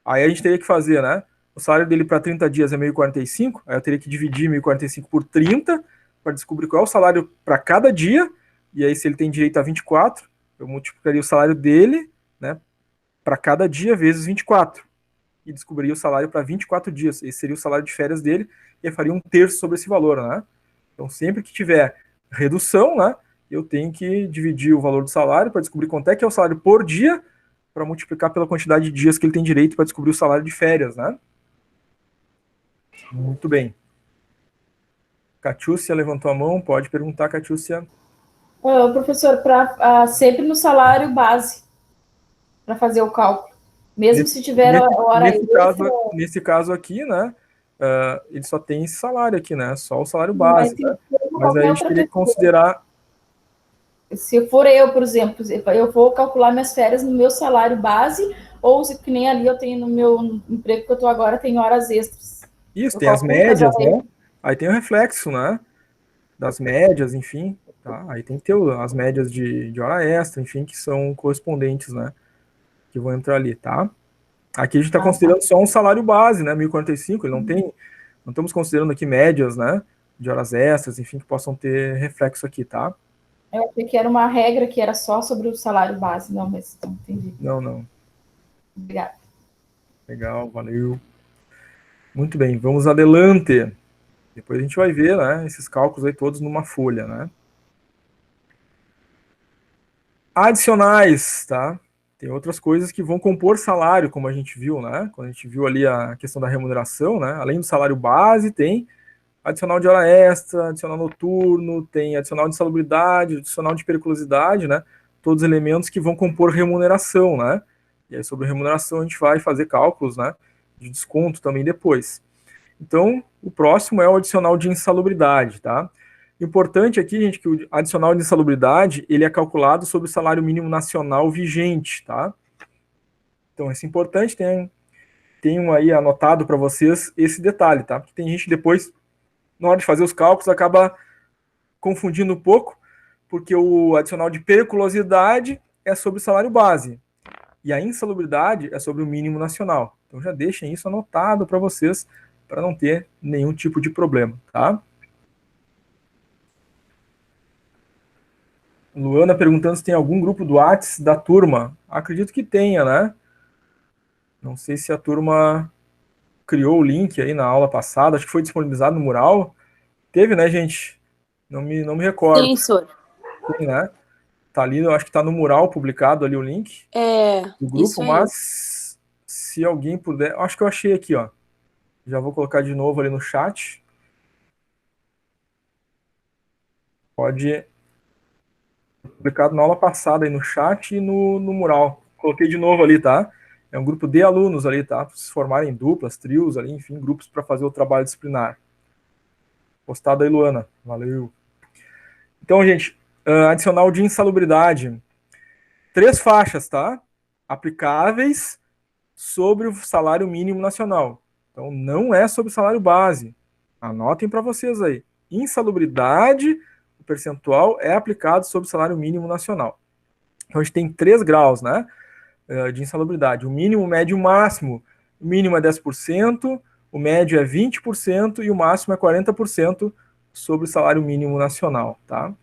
Aí a gente teria que fazer, né? O salário dele para 30 dias é 1.045, aí eu teria que dividir 1.045 por 30 para descobrir qual é o salário para cada dia. E aí, se ele tem direito a 24, eu multiplicaria o salário dele, né, para cada dia vezes 24. E descobriria o salário para 24 dias. Esse seria o salário de férias dele, e eu faria 1/3 sobre esse valor, né? Então, sempre que tiver redução, né, eu tenho que dividir o valor do salário para descobrir quanto é que é o salário por dia, para multiplicar pela quantidade de dias que ele tem direito para descobrir o salário de férias, né? Muito bem. Catiúcia levantou a mão, pode perguntar, Catiúcia. Professor, sempre no salário base, para fazer o cálculo. Mesmo se tiver hora extra... Nesse caso aqui, né, ele só tem esse salário aqui, né, só o salário base, né? Mas aí a gente teria que considerar Se for eu, por exemplo, eu vou calcular minhas férias no meu salário base, ou se que nem ali eu tenho no meu emprego que eu estou agora, tem horas extras. Isso, Eu tem as calculo com as médias, horas né? Aí tem o reflexo, né? Das médias, enfim, tá? Aí tem que ter as médias de hora extra, enfim, que são correspondentes, né? Que vão entrar ali, tá? Aqui a gente está considerando só um salário base, né? 1.045, ele não tem, não estamos considerando aqui médias, né? De horas extras, enfim, que possam ter reflexo aqui, tá? Eu achei que era uma regra que era só sobre o salário base, não, mas então, entendi. Não. Obrigada. Legal, valeu. Muito bem, vamos adelante. Depois a gente vai ver, né, esses cálculos aí todos numa folha, né? Adicionais, tá? Tem outras coisas que vão compor salário, como a gente viu, né? Quando a gente viu ali a questão da remuneração, né? Além do salário base, tem adicional de hora extra, adicional noturno, tem adicional de insalubridade, adicional de periculosidade, né? Todos elementos que vão compor remuneração, né? E aí sobre remuneração a gente vai fazer cálculos, né? De desconto também depois. Então, o próximo é o adicional de insalubridade, tá? Importante aqui, gente, que o adicional de insalubridade, ele é calculado sobre o salário mínimo nacional vigente, tá? Então, isso é importante, tenham aí anotado para vocês esse detalhe, tá? Porque tem gente depois, na hora de fazer os cálculos, acaba confundindo um pouco, porque o adicional de periculosidade é sobre o salário base, e a insalubridade é sobre o mínimo nacional. Então, já deixem isso anotado para vocês, para não ter nenhum tipo de problema, tá? Luana perguntando se tem algum grupo do Whats da turma. Acredito que tenha, né? Não sei se a turma criou o link aí na aula passada, acho que foi disponibilizado no mural. Teve, né, gente? Não me recordo. Sim, senhor. Tem, né? Tá ali, eu acho que tá no mural publicado ali o link do grupo, isso aí. mas se alguém puder, acho que eu achei aqui, ó. Já vou colocar de novo ali no chat. Pode publicado na aula passada aí no chat e no mural. Coloquei de novo ali, tá? É um grupo de alunos ali, tá? Para se formarem em duplas, trios ali, enfim, grupos para fazer o trabalho disciplinar. Postado aí, Luana. Valeu. Então, gente, adicional de insalubridade. 3 faixas, tá? Aplicáveis sobre o salário mínimo nacional. Então, não é sobre o salário base. Anotem para vocês aí. Insalubridade, o percentual é aplicado sobre o salário mínimo nacional. Então, a gente tem 3 graus, né, de insalubridade. O mínimo, o médio e o máximo. O mínimo é 10%, o médio é 20% e o máximo é 40% sobre o salário mínimo nacional, tá?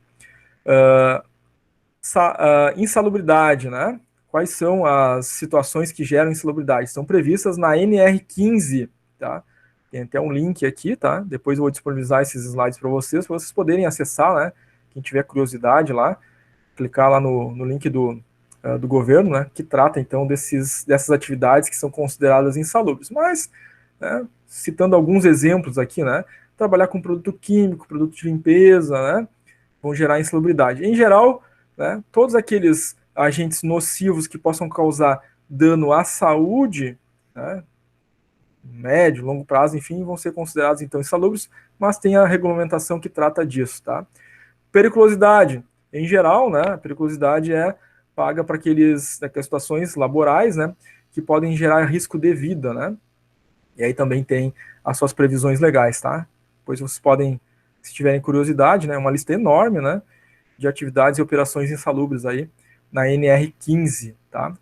Insalubridade, né? Quais são as situações que geram insalubridade? Estão previstas na NR15, tá? Tem até um link aqui, tá? Depois eu vou disponibilizar esses slides para vocês poderem acessar, né? Quem tiver curiosidade lá, clicar lá no link do governo, né? Que trata, então, dessas atividades que são consideradas insalubres. Mas, né, citando alguns exemplos aqui, né? Trabalhar com produto químico, produto de limpeza, né? Vão gerar insalubridade. Em geral, né, todos aqueles agentes nocivos que possam causar dano à saúde, né, médio, longo prazo, enfim, vão ser considerados então insalubres, mas tem a regulamentação que trata disso, tá? Periculosidade, em geral, né, a periculosidade é paga para aquelas situações laborais, né, que podem gerar risco de vida, né? E aí também tem as suas previsões legais, tá? Depois vocês podem, se tiverem curiosidade, né, uma lista enorme, né, de atividades e operações insalubres aí na NR15, tá?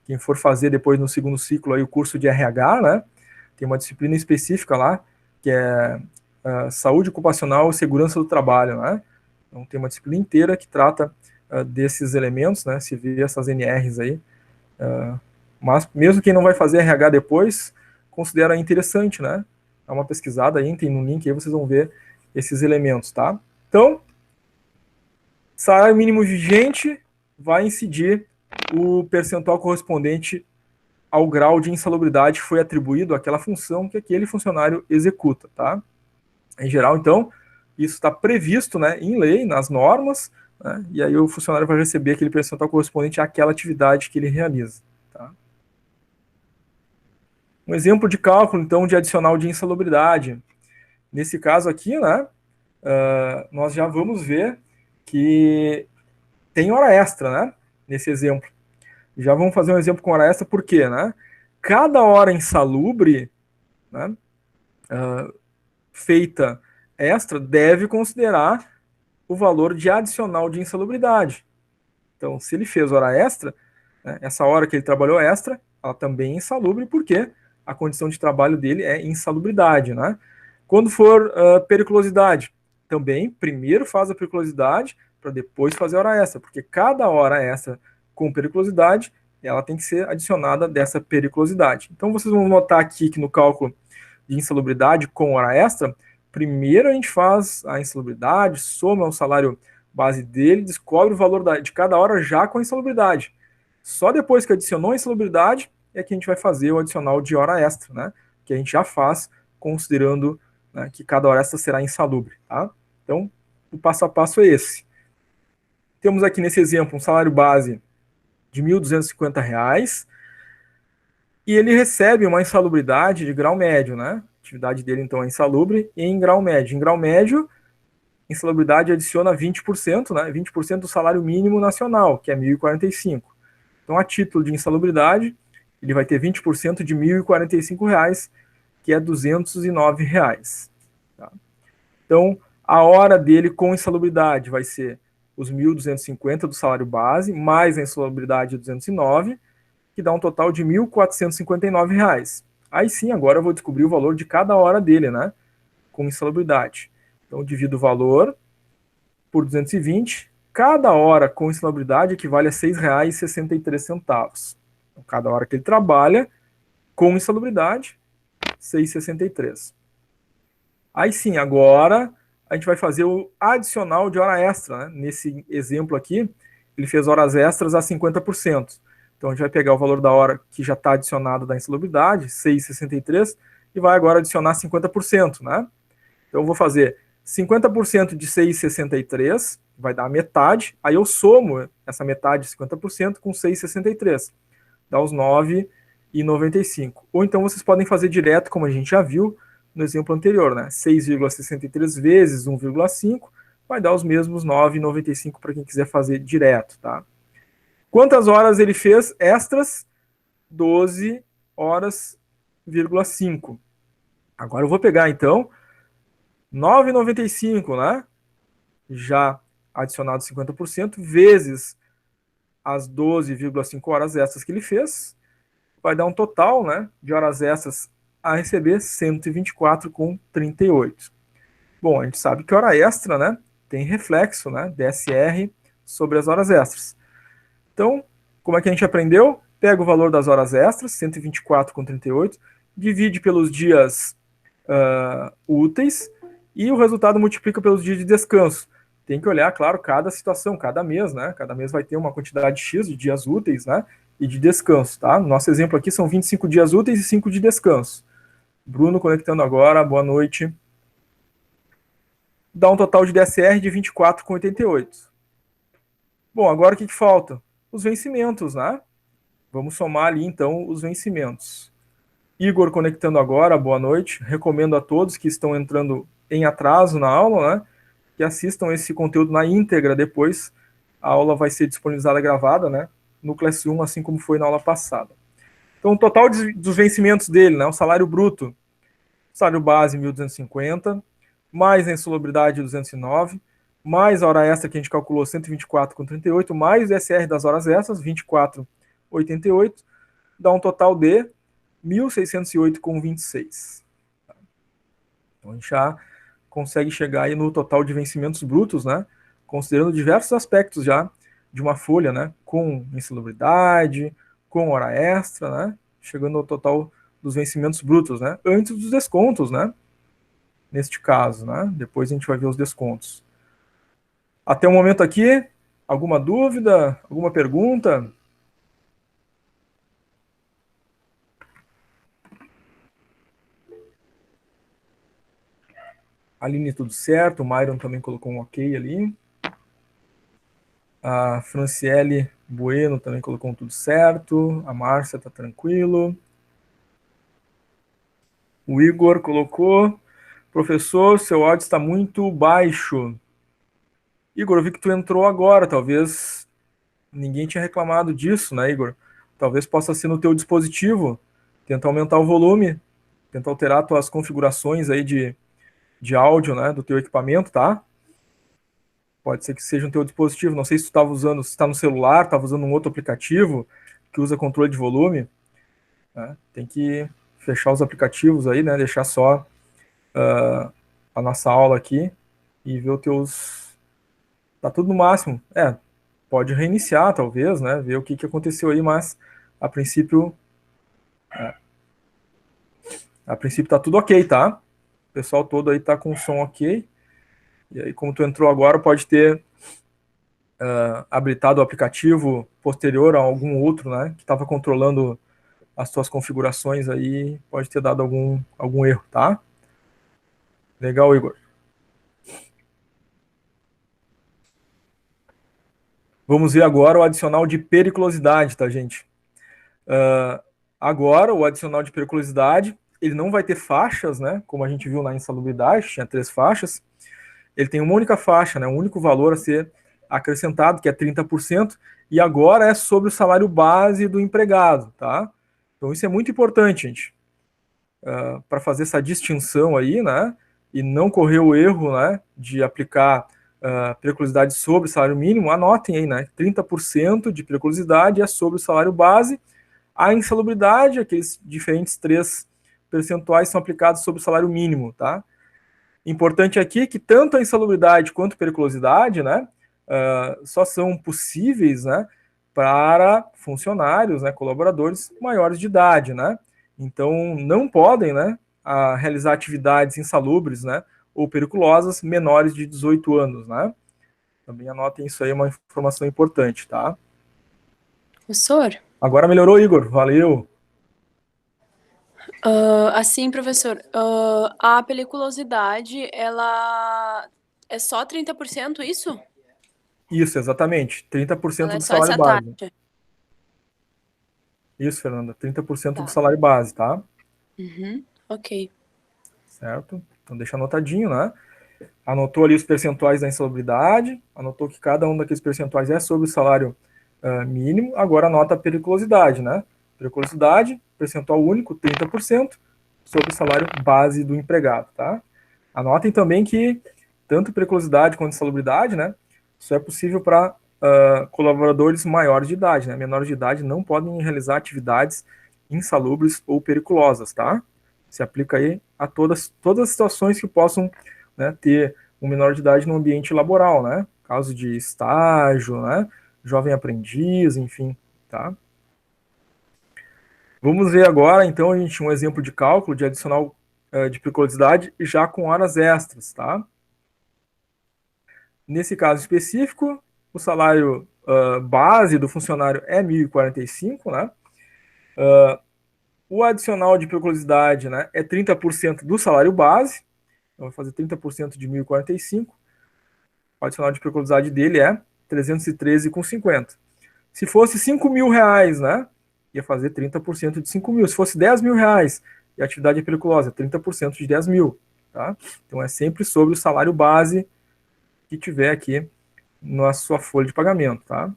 Quem for fazer depois no segundo ciclo aí o curso de RH, né, tem uma disciplina específica lá, que é saúde ocupacional e segurança do trabalho, né? Então tem uma disciplina inteira que trata desses elementos, né, se vê essas NRs aí, mas mesmo quem não vai fazer RH depois, considera interessante, né? Dá uma pesquisada aí, tem no link aí, vocês vão ver esses elementos, tá? Então, salário mínimo vigente vai incidir o percentual correspondente ao grau de insalubridade que foi atribuído àquela função que aquele funcionário executa, tá? Em geral, então, isso está previsto, né, em lei, nas normas, né, e aí o funcionário vai receber aquele percentual correspondente àquela atividade que ele realiza, tá? Um exemplo de cálculo, então, de adicional de insalubridade. Nesse caso aqui, né, nós já vamos ver que tem hora extra, né? Nesse exemplo. Já vamos fazer um exemplo com hora extra, por quê, né? Cada hora insalubre, né, feita extra deve considerar o valor de adicional de insalubridade. Então, se ele fez hora extra, né, essa hora que ele trabalhou extra, ela também é insalubre, porque a condição de trabalho dele é insalubridade, né? Quando for periculosidade, também primeiro faz a periculosidade para depois fazer hora extra, porque cada hora extra com periculosidade, ela tem que ser adicionada dessa periculosidade. Então, vocês vão notar aqui que no cálculo de insalubridade com hora extra, primeiro a gente faz a insalubridade, soma o salário base dele, descobre o valor de cada hora já com a insalubridade. Só depois que adicionou a insalubridade é que a gente vai fazer o adicional de hora extra, né? Que a gente já faz considerando, né, que cada hora extra será insalubre, tá? Então, o passo a passo é esse. Temos aqui nesse exemplo um salário base de R$ 1.250 e ele recebe uma insalubridade de grau médio, né? A atividade dele, então, é insalubre e em grau médio. Em grau médio, insalubridade adiciona 20%, né? 20% do salário mínimo nacional, que é R$ 1.045. Então, a título de insalubridade, ele vai ter 20% de R$ 1.045, que é R$ 209. Tá? Então, a hora dele com insalubridade vai ser os 1.250 do salário base, mais a insalubridade de 209, que dá um total de R$ 1.459. Aí sim, agora eu vou descobrir o valor de cada hora dele, né? Com insalubridade. Então, eu divido o valor por 220. Cada hora com insalubridade equivale a R$ 6,63. Então, cada hora que ele trabalha com insalubridade, R$ 6,63. Aí sim, agora a gente vai fazer o adicional de hora extra, né? Nesse exemplo aqui, ele fez horas extras a 50%. Então, a gente vai pegar o valor da hora que já está adicionado da insalubridade, R$ 6,63, e vai agora adicionar 50%, né? Então, eu vou fazer 50% de 6,63, vai dar metade, aí eu somo essa metade, 50%, com 6,63, dá os 9,95. Ou então, vocês podem fazer direto, como a gente já viu no exemplo anterior, né? 6,63 vezes 1,5 vai dar os mesmos 9,95 para quem quiser fazer direto, tá? Quantas horas ele fez extras? 12 horas,5. Agora eu vou pegar, então, 9,95, né? Já adicionado 50%, vezes as 12,5 horas extras que ele fez, vai dar um total, né, de horas extras a receber 124,38. Bom, a gente sabe que hora extra, né, tem reflexo, né, DSR sobre as horas extras. Então, como é que a gente aprendeu? Pega o valor das horas extras, 124,38, divide pelos dias úteis e o resultado multiplica pelos dias de descanso. Tem que olhar, claro, cada situação, cada mês, né? Cada mês vai ter uma quantidade X de dias úteis, né? E de descanso, tá? No nosso exemplo aqui são 25 dias úteis e 5 de descanso. Bruno conectando agora, boa noite. Dá um total de DSR de 24,88. Bom, agora o que falta? Os vencimentos, né? Vamos somar ali, então, os vencimentos. Igor conectando agora, boa noite. Recomendo a todos que estão entrando em atraso na aula, né, que assistam esse conteúdo na íntegra depois. A aula vai ser disponibilizada gravada, né, no Classroom, assim como foi na aula passada. Então, o total dos vencimentos dele, né, o salário bruto, salário base 1.250, mais a insalubridade 209, mais a hora extra que a gente calculou 124,38, mais o DSR das horas extras 24,88, dá um total de 1.608,26. Então, a gente já consegue chegar aí no total de vencimentos brutos, né? Considerando diversos aspectos já de uma folha, né? Com insalubridade, com hora extra, né? Chegando ao total dos vencimentos brutos, né? Antes dos descontos, né? Neste caso, né? Depois a gente vai ver os descontos. Até o momento aqui, alguma dúvida? Alguma pergunta? Aline, tudo certo. O Myron também colocou um ok ali. A Franciele Bueno também colocou um tudo certo. A Márcia tá tranquilo. O Igor colocou: professor, seu áudio está muito baixo. Igor, eu vi que tu entrou agora, talvez ninguém tinha reclamado disso, né, Igor? Talvez possa ser no teu dispositivo, tenta aumentar o volume, tenta alterar tuas configurações aí de áudio, né, do teu equipamento, tá? Pode ser que seja no teu dispositivo, não sei se tu estava usando, se está no celular, estava usando um outro aplicativo que usa controle de volume, né? Tem que fechar os aplicativos aí, né, deixar só a nossa aula aqui e ver os teus... Tá tudo no máximo. Pode reiniciar, talvez, né, ver o que aconteceu aí, mas a princípio tá tudo ok, tá? O pessoal todo aí tá com o som ok. E aí, como tu entrou agora, pode ter habilitado o aplicativo posterior a algum outro, né, que estava controlando as tuas configurações aí, pode ter dado algum erro, tá? Legal, Igor. Vamos ver agora o adicional de periculosidade, tá, gente? Agora, o adicional de periculosidade, ele não vai ter faixas, né? Como a gente viu na insalubridade, tinha 3 faixas. Ele tem uma única faixa, né? Um único valor a ser acrescentado, que é 30%, e agora é sobre o salário base do empregado, tá? Então, isso é muito importante, gente, para fazer essa distinção aí, né? E não correr o erro, né? De aplicar periculosidade sobre o salário mínimo. Anotem aí, né? 30% de periculosidade é sobre o salário base. A insalubridade, aqueles diferentes 3 percentuais são aplicados sobre o salário mínimo, tá? Importante aqui que tanto a insalubridade quanto a periculosidade, né, só são possíveis, né, para funcionários, né, colaboradores maiores de idade, né? Então, não podem, né, realizar atividades insalubres, né, ou periculosas menores de 18 anos, né? Também anotem isso aí, é uma informação importante, tá? Professor? Agora melhorou, Igor. Valeu. Assim, professor, a periculosidade, ela é só 30%, isso? Isso, exatamente. 30% Ela é do só salário essa base. taxa? Isso, Fernanda. 30% do Tá. salário base, tá? Ok. Certo? Então deixa anotadinho, né? Anotou ali os percentuais da insalubridade, anotou que cada um daqueles percentuais é sobre o salário mínimo, agora anota a periculosidade, né? Periculosidade, percentual único, 30%, sobre o salário base do empregado, tá? Anotem também que tanto periculosidade quanto insalubridade, né? Isso é possível para colaboradores maiores de idade, né? Menores de idade não podem realizar atividades insalubres ou periculosas, tá? Se aplica aí a todas as situações que possam, né, ter um menor de idade no ambiente laboral, né? Caso de estágio, né? Jovem aprendiz, enfim, tá? Vamos ver agora, então, a gente um exemplo de cálculo de adicional de periculosidade já com horas extras, tá? Nesse caso específico, o salário base do funcionário é 1.045, né? O adicional de periculosidade, né, é 30% do salário base, então vai fazer 30% de 1.045. O adicional de periculosidade dele é 313,50. Se fosse 5 mil reais, né, ia fazer 30% de 5 mil. Se fosse 10 mil reais e a atividade é periculosa, 30% de 10 mil. Tá? Então é sempre sobre o salário base que tiver aqui na sua folha de pagamento. Tá?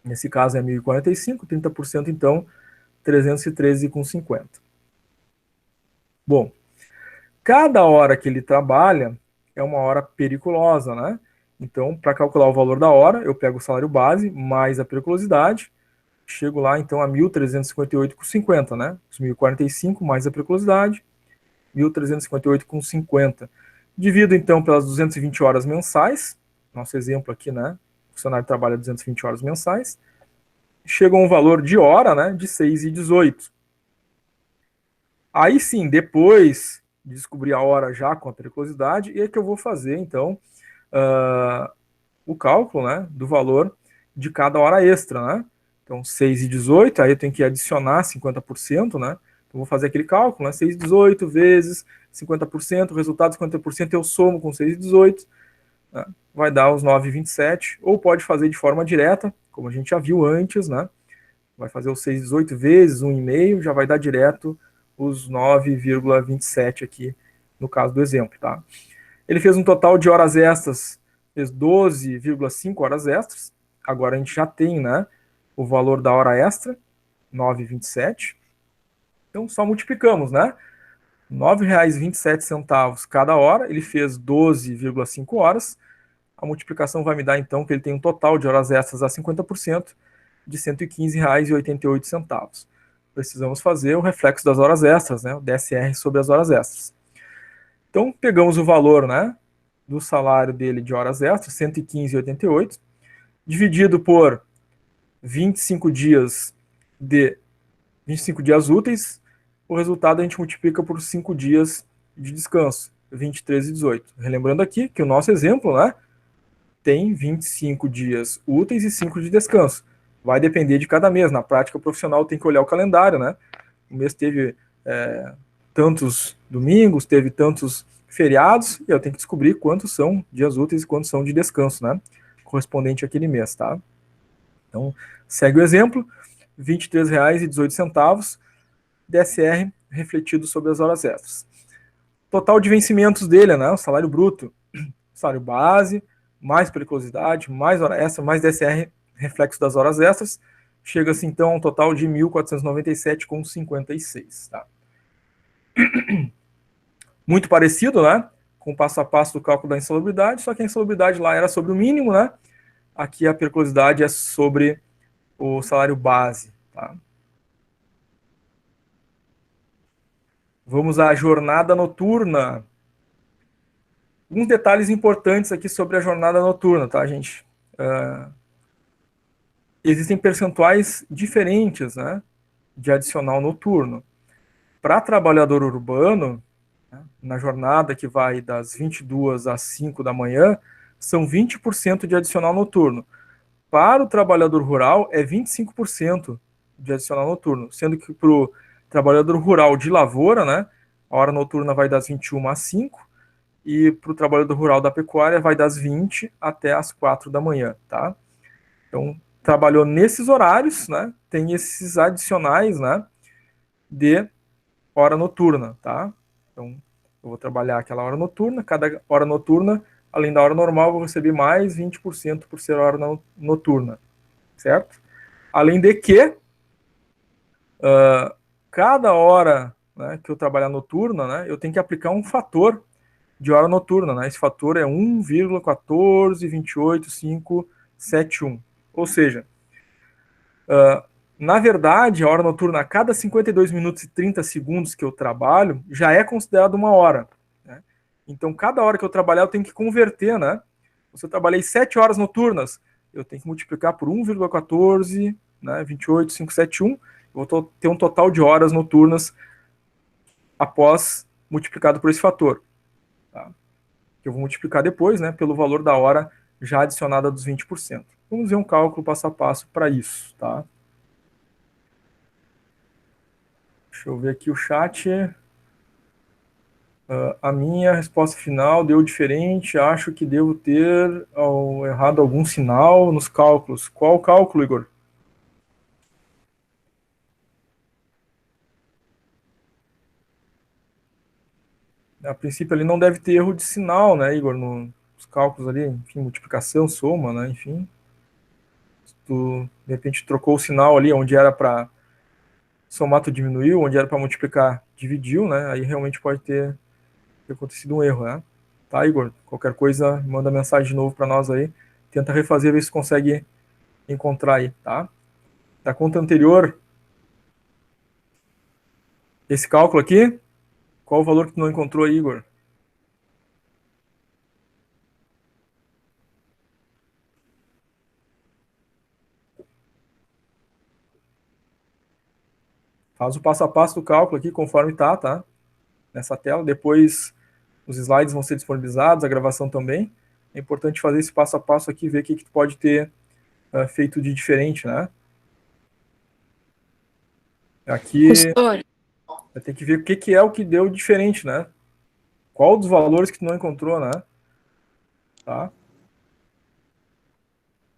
Nesse caso é 1.045, 30% então 313,50. Bom, cada hora que ele trabalha é uma hora periculosa, né? Então, para calcular o valor da hora, eu pego o salário base mais a periculosidade, chego lá então a 1.358,50, né? Os 1.045 mais a periculosidade, 1.358,50. Divido então pelas 220 horas mensais, nosso exemplo aqui, né? O funcionário trabalha 220 horas mensais, chega a um valor de hora, né? De 6,18. Aí sim, depois de descobrir a hora já com a periculosidade, é que eu vou fazer, então, o cálculo, né, do valor de cada hora extra, né? Então, 6,18, aí eu tenho que adicionar 50%, né? Então, vou fazer aquele cálculo, né? 6,18 vezes 50%, o resultado de 50% eu somo com 6,18, né? Vai dar os 9,27, ou pode fazer de forma direta, como a gente já viu antes, né? Vai fazer os 6,18 vezes 1,5, já vai dar direto os 9,27 aqui, no caso do exemplo, tá? Ele fez um total de horas extras, fez 12,5 horas extras, agora a gente já tem, né, o valor da hora extra, 9,27. Então, só multiplicamos, né? R$ 9,27 cada hora, ele fez 12,5 horas. A multiplicação vai me dar, então, que ele tem um total de horas extras a 50% de R$ 115,88. Precisamos fazer o reflexo das horas extras, né? O DSR sobre as horas extras. Então, pegamos o valor, né, do salário dele de horas extras, 115,88, dividido por 25 dias úteis, o resultado a gente multiplica por 5 dias de descanso, 23,18. Relembrando aqui que o nosso exemplo, né, tem 25 dias úteis e 5 de descanso. Vai depender de cada mês. Na prática profissional tem que olhar o calendário, né? O mês teve tantos domingos, teve tantos feriados, e eu tenho que descobrir quantos são dias úteis e quantos são de descanso, né? Correspondente àquele mês, tá? Então, segue o exemplo, R$ 23,18, DSR refletido sobre as horas extras. Total de vencimentos dele, né? O salário bruto, salário base, mais periculosidade, mais hora extra, mais DSR reflexo das horas extras, chega-se então a um total de R$ 1.497,56. Tá? Muito parecido, né? Com o passo a passo do cálculo da insalubridade, só que a insalubridade lá era sobre o mínimo, né? Aqui a periculosidade é sobre o salário base. Tá? Vamos à jornada noturna. Alguns detalhes importantes aqui sobre a jornada noturna, tá, gente? Existem percentuais diferentes, né, de adicional noturno. Para trabalhador urbano, né, na jornada que vai das 22 às 5 da manhã, são 20% de adicional noturno. Para o trabalhador rural, é 25% de adicional noturno, sendo que para o trabalhador rural de lavoura, né, a hora noturna vai das 21 às 5, e para o trabalhador rural da pecuária vai das 20 até as 4 da manhã, tá? Então, trabalhou nesses horários, né? Tem esses adicionais, né? De hora noturna, tá? Então, eu vou trabalhar aquela hora noturna, cada hora noturna, além da hora normal, eu vou receber mais 20% por ser hora noturna, certo? Além de que, cada hora, né, que eu trabalhar noturna, né? Eu tenho que aplicar um fator de hora noturna, né? Esse fator é 1,1428571. Ou seja, na verdade, a hora noturna, a cada 52 minutos e 30 segundos que eu trabalho, já é considerado uma hora. Né? Então, cada hora que eu trabalhar, eu tenho que converter, né? Se eu trabalhei 7 horas noturnas, eu tenho que multiplicar por 1,14, né, 28571, eu vou ter um total de horas noturnas após multiplicado por esse fator. Tá? Que eu vou multiplicar depois, né, pelo valor da hora já adicionada dos 20%. Vamos ver um cálculo passo a passo para isso, tá? Deixa eu ver aqui o chat. A minha resposta final deu diferente. Acho que devo ter errado algum sinal nos cálculos. Qual cálculo, Igor? A princípio ali não deve ter erro de sinal, né, Igor? Nos cálculos ali, enfim, multiplicação, soma, né, enfim. Se tu, de repente, trocou o sinal ali, onde era para somar, tu diminuiu, onde era para multiplicar, dividiu, né? Aí realmente pode ter acontecido um erro, né? Tá, Igor? Qualquer coisa, manda mensagem de novo para nós aí. Tenta refazer, ver se consegue encontrar aí, tá? Da conta anterior, esse cálculo aqui, qual o valor que tu não encontrou aí, Igor? Faz o passo a passo do cálculo aqui, conforme tá? Nessa tela. Depois os slides vão ser disponibilizados, a gravação também. É importante fazer esse passo a passo aqui, ver o que tu pode ter feito de diferente, né? Aqui tem que ver o que é o que deu diferente, né? Qual dos valores que tu não encontrou, né? Tá?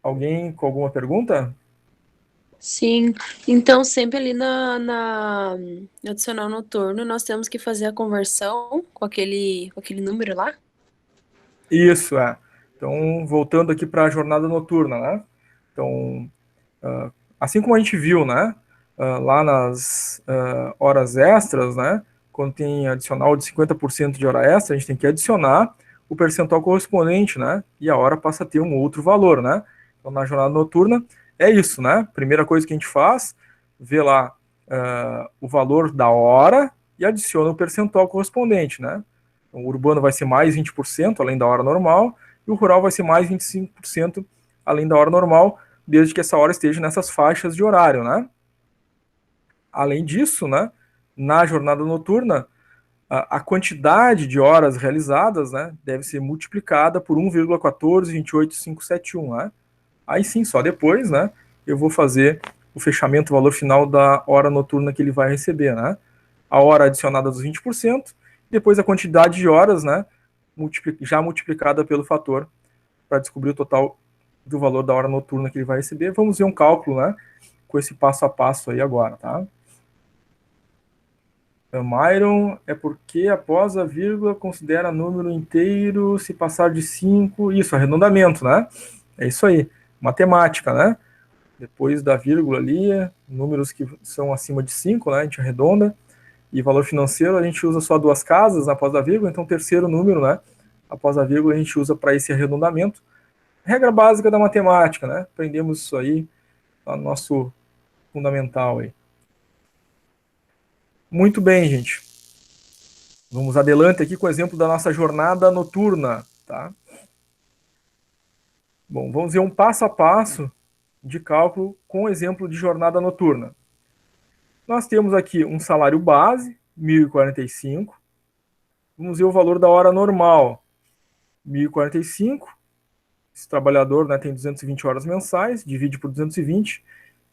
Alguém com alguma pergunta? Sim, então sempre ali no adicional noturno nós temos que fazer a conversão com aquele número lá? Isso, é. Então, voltando aqui para a jornada noturna, né? Então, assim como a gente viu, né, lá nas horas extras, né, quando tem adicional de 50% de hora extra, a gente tem que adicionar o percentual correspondente, né, e a hora passa a ter um outro valor, né. Então, na jornada noturna, é isso, né, primeira coisa que a gente faz, vê lá o valor da hora e adiciona o percentual correspondente, né. Então, o urbano vai ser mais 20%, além da hora normal, e o rural vai ser mais 25%, além da hora normal, desde que essa hora esteja nessas faixas de horário, né? Além disso, né, na jornada noturna, a quantidade de horas realizadas, né, deve ser multiplicada por 1,1428571, né? Aí sim, só depois, né, eu vou fazer o fechamento, o valor final da hora noturna que ele vai receber, né? A hora adicionada dos 20%, depois a quantidade de horas, né, já multiplicada pelo fator, para descobrir o total do valor da hora noturna que ele vai receber. Vamos ver um cálculo, né, com esse passo a passo aí agora, tá? Myron, é porque após a vírgula considera número inteiro se passar de 5, isso, arredondamento, né? É isso aí, matemática, né? Depois da vírgula ali, números que são acima de 5, né, a gente arredonda, e valor financeiro a gente usa só duas casas após a vírgula, então terceiro número, né, após a vírgula a gente usa para esse arredondamento. Regra básica da matemática, né? Aprendemos isso aí no nosso fundamental aí. Muito bem, gente. Vamos adelante aqui com o exemplo da nossa jornada noturna, tá? Bom, vamos ver um passo a passo de cálculo com o exemplo de jornada noturna. Nós temos aqui um salário base, 1.045. Vamos ver o valor da hora normal, 1.045. Esse trabalhador, né, tem 220 horas mensais, divide por 220,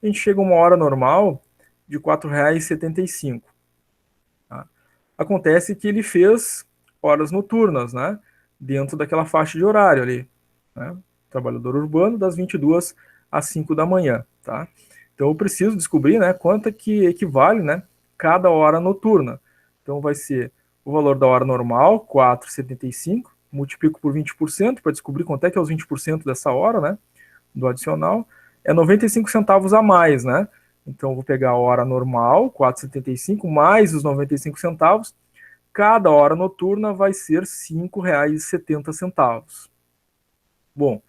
a gente chega a uma hora normal de R$ 4,75. Tá? Acontece que ele fez horas noturnas, né, dentro daquela faixa de horário ali, né, trabalhador urbano das 22 às 5 da manhã. Tá? Então eu preciso descobrir, né, quanto que equivale, né, cada hora noturna. Então vai ser o valor da hora normal, 4,75, multiplico por 20% para descobrir quanto é que é os 20% dessa hora, né, do adicional, é 95 centavos a mais, né? Então, eu vou pegar a hora normal, 4,75, mais os 95 centavos. Cada hora noturna vai ser R$ 5,70. Bom,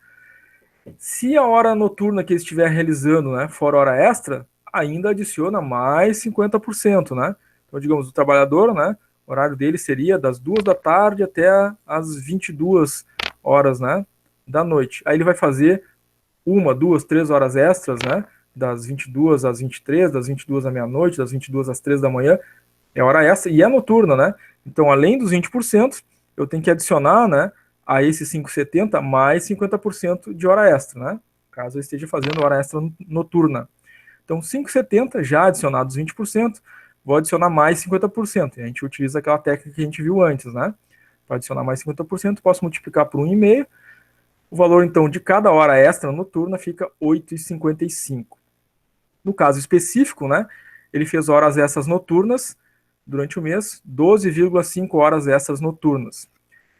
se a hora noturna que ele estiver realizando, né, for hora extra, ainda adiciona mais 50%, né? Então, digamos, o trabalhador, né, o horário dele seria das 2 da tarde até as 22 horas, né, da noite. Aí ele vai fazer 1, 2, 3 horas extras, né, das 22 às 23, das 22 à meia-noite, das 22 às 3 da manhã, é hora extra e é noturna, né? Então, além dos 20%, eu tenho que adicionar, né, a esses 5,70 mais 50% de hora extra, né? Caso eu esteja fazendo hora extra noturna. Então, 5,70 já adicionados 20%, vou adicionar mais 50%. E a gente utiliza aquela técnica que a gente viu antes, né? Para adicionar mais 50%, posso multiplicar por 1,5. O valor, então, de cada hora extra noturna fica R$ 8,55. No caso específico, né, ele fez horas extras noturnas durante o mês, 12,5 horas extras noturnas.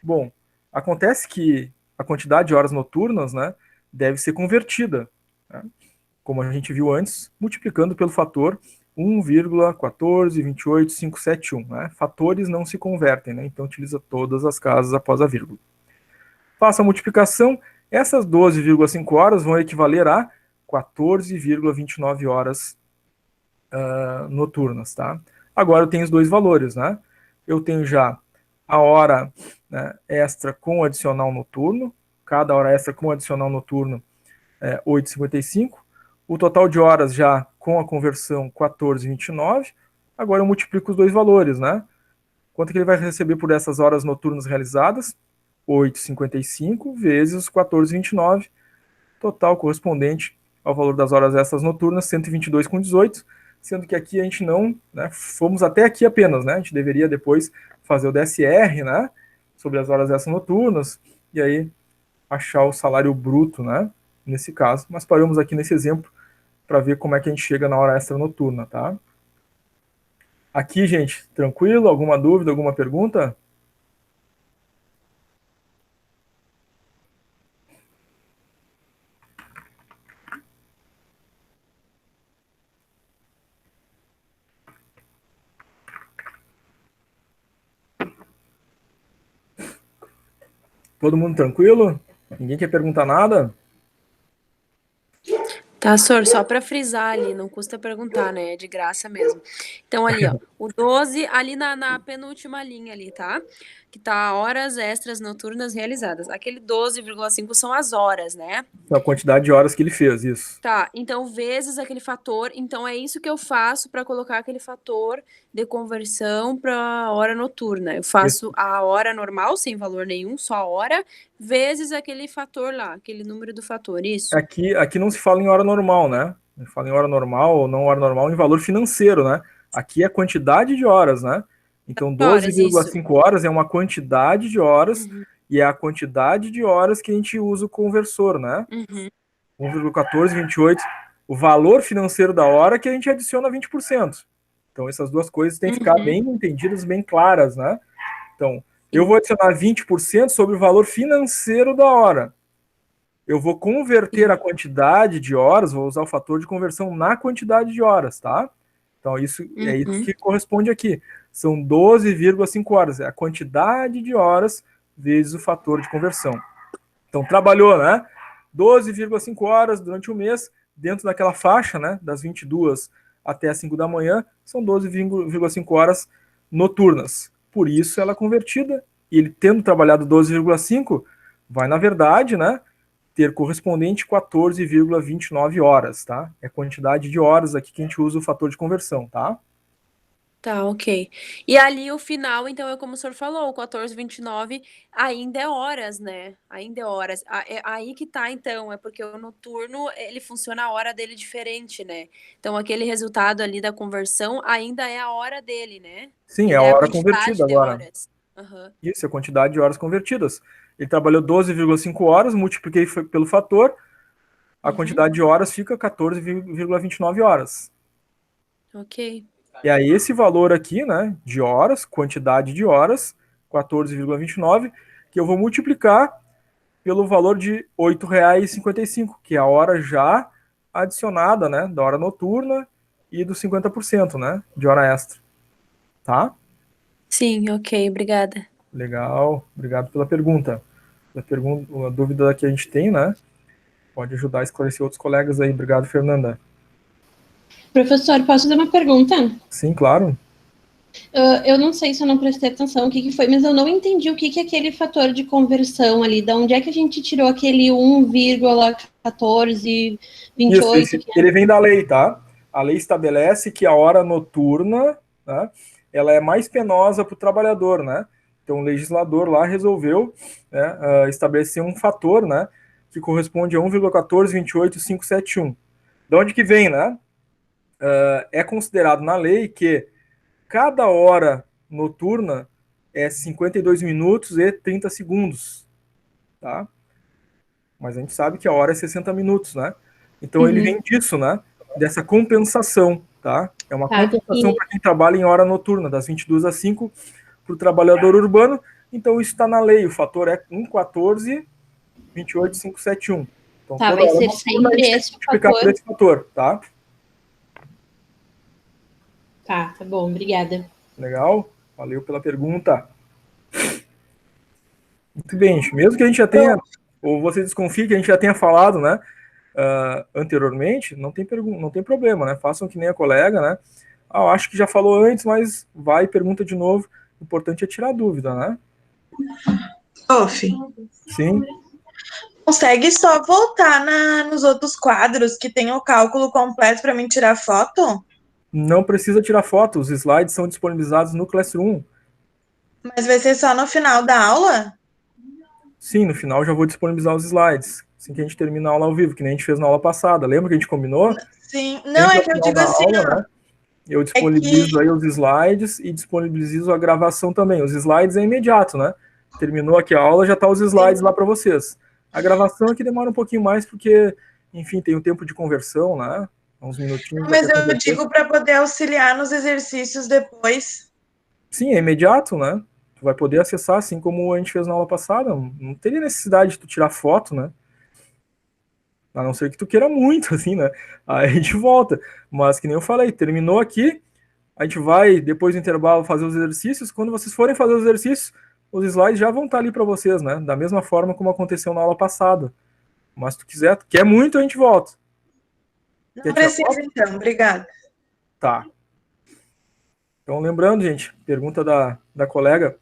Bom, acontece que a quantidade de horas noturnas, né, deve ser convertida, né, como a gente viu antes, multiplicando pelo fator 1,1428571. Né? Fatores não se convertem, né, então utiliza todas as casas após a vírgula. Faça a multiplicação, essas 12,5 horas vão equivaler a 14,29 horas noturnas, tá? Agora eu tenho os dois valores, né? Eu tenho já a hora, né, extra com adicional noturno, cada hora extra com adicional noturno é 8,55. O total de horas já com a conversão 14,29. Agora eu multiplico os dois valores, né? Quanto que ele vai receber por essas horas noturnas realizadas? 8,55 vezes os 14,29, total correspondente ao valor das horas extras noturnas, 122,18, sendo que aqui a gente não, né, fomos até aqui apenas, né, a gente deveria depois fazer o DSR, né, sobre as horas extras noturnas, e aí achar o salário bruto, né, nesse caso, mas paramos aqui nesse exemplo para ver como é que a gente chega na hora extra noturna, tá? Aqui, gente, tranquilo? Alguma dúvida, alguma pergunta? Todo mundo tranquilo? Ninguém quer perguntar nada? Tá, Sor, só para frisar ali, não custa perguntar, né? É de graça mesmo. Então, ali, ó, o 12, ali na penúltima linha ali, tá? Que tá horas extras noturnas realizadas. Aquele 12,5 são as horas, né? A quantidade de horas que ele fez, isso. Tá, então vezes aquele fator, então é isso que eu faço para colocar aquele fator de conversão para hora noturna. Eu faço a hora normal, sem valor nenhum, só a hora, vezes aquele fator lá, aquele número do fator, isso? Aqui não se fala em hora normal, né? Não fala em hora normal ou não hora normal em valor financeiro, né? Aqui é a quantidade de horas, né? Então, Horas, isso. 12,5 horas é uma quantidade de horas e é a quantidade de horas que a gente usa o conversor, né? 1,1428, o valor financeiro da hora que a gente adiciona 20%. Então, essas duas coisas têm que ficar bem entendidas, bem claras, né? Então, eu vou adicionar 20% sobre o valor financeiro da hora. Eu vou converter a quantidade de horas, vou usar o fator de conversão na quantidade de horas, tá? Então, isso é isso que corresponde aqui. São 12,5 horas, é a quantidade de horas vezes o fator de conversão. Então, trabalhou, né? 12,5 horas durante o mês, dentro daquela faixa, né? Das 22 até as 5 da manhã, são 12,5 horas noturnas. Por isso, ela é convertida. E ele, tendo trabalhado 12,5, vai, na verdade, né? Ter correspondente 14,29 horas, tá? É a quantidade de horas aqui que a gente usa o fator de conversão, tá? Tá, ok. E ali o final, então, é como o senhor falou, o 14,29 ainda é horas, né? Ainda é horas. É aí que tá, então, é porque o noturno, ele funciona a hora dele diferente, né? Então, aquele resultado ali da conversão ainda é a hora dele, né? Sim, é Ainda a hora quantidade convertida de agora. horas. Isso, é a quantidade de horas convertidas. Ele trabalhou 12,5 horas, multipliquei pelo fator, a quantidade de horas fica 14,29 horas. Ok. E aí esse valor aqui, né, de horas, quantidade de horas, 14,29, que eu vou multiplicar pelo valor de R$ 8,55, que é a hora já adicionada, né, da hora noturna e dos 50%, né, de hora extra. Tá? Sim, ok, obrigada. Legal, obrigado pela pergunta. A dúvida que a gente tem, né, pode ajudar a esclarecer outros colegas aí. Obrigado, Fernanda. Professor, posso fazer uma pergunta? Sim, claro. Eu não sei se eu não prestei atenção o que foi, mas eu não entendi o que é aquele fator de conversão ali. De onde é que a gente tirou aquele 1,1428? Isso, ele vem da lei, tá? A lei estabelece que a hora noturna, né, ela é mais penosa para o trabalhador, né? Então o legislador lá resolveu, né, estabelecer um fator, né, que corresponde a 1,1428571. De onde que vem, né? É considerado na lei que cada hora noturna é 52 minutos e 30 segundos, tá? Mas a gente sabe que a hora é 60 minutos, né? Então ele vem disso, né? Dessa compensação, tá? É uma compensação para quem trabalha em hora noturna, das 22 às 5, para o trabalhador urbano. Então isso está na lei, o fator é 1,1428,571. Então tá, vai ser sempre esse fator. Por esse fator, tá? Tá bom, obrigada. Legal? Valeu pela pergunta. Muito bem, gente. Mesmo que a gente já tenha, ou você desconfie que a gente já tenha falado, né, anteriormente, não tem problema, né? Façam que nem a colega, né? Eu acho que já falou antes, mas vai e pergunta de novo. O importante é tirar dúvida, né? Prof. Sim. Consegue só voltar nos outros quadros que tem o cálculo completo para mim tirar foto? Não precisa tirar foto, os slides são disponibilizados no Classroom. Mas vai ser só no final da aula? Sim, no final já vou disponibilizar os slides. Assim que a gente termina a aula ao vivo, que nem a gente fez na aula passada. Lembra que a gente combinou? Sim, não, é que eu digo assim, aula, né? Eu disponibilizo aí os slides e disponibilizo a gravação também. Os slides é imediato, né? Terminou aqui a aula, já tá os slides lá para vocês. A gravação aqui demora um pouquinho mais, porque, enfim, tem o tempo de conversão, né? Uns minutinhos. Mas eu digo para poder auxiliar nos exercícios depois. Sim, é imediato, né? Tu vai poder acessar, assim como a gente fez na aula passada. Não teria necessidade de tu tirar foto, né? A não ser que tu queira muito, assim, né? Aí a gente volta. Mas, que nem eu falei, terminou aqui, a gente vai, depois do intervalo, fazer os exercícios. Quando vocês forem fazer os exercícios, os slides já vão estar ali para vocês, né? Da mesma forma como aconteceu na aula passada. Mas se tu quiser, quer muito, a gente volta. Não precisa, então. Obrigada. Tá. Então, lembrando, gente, pergunta da colega,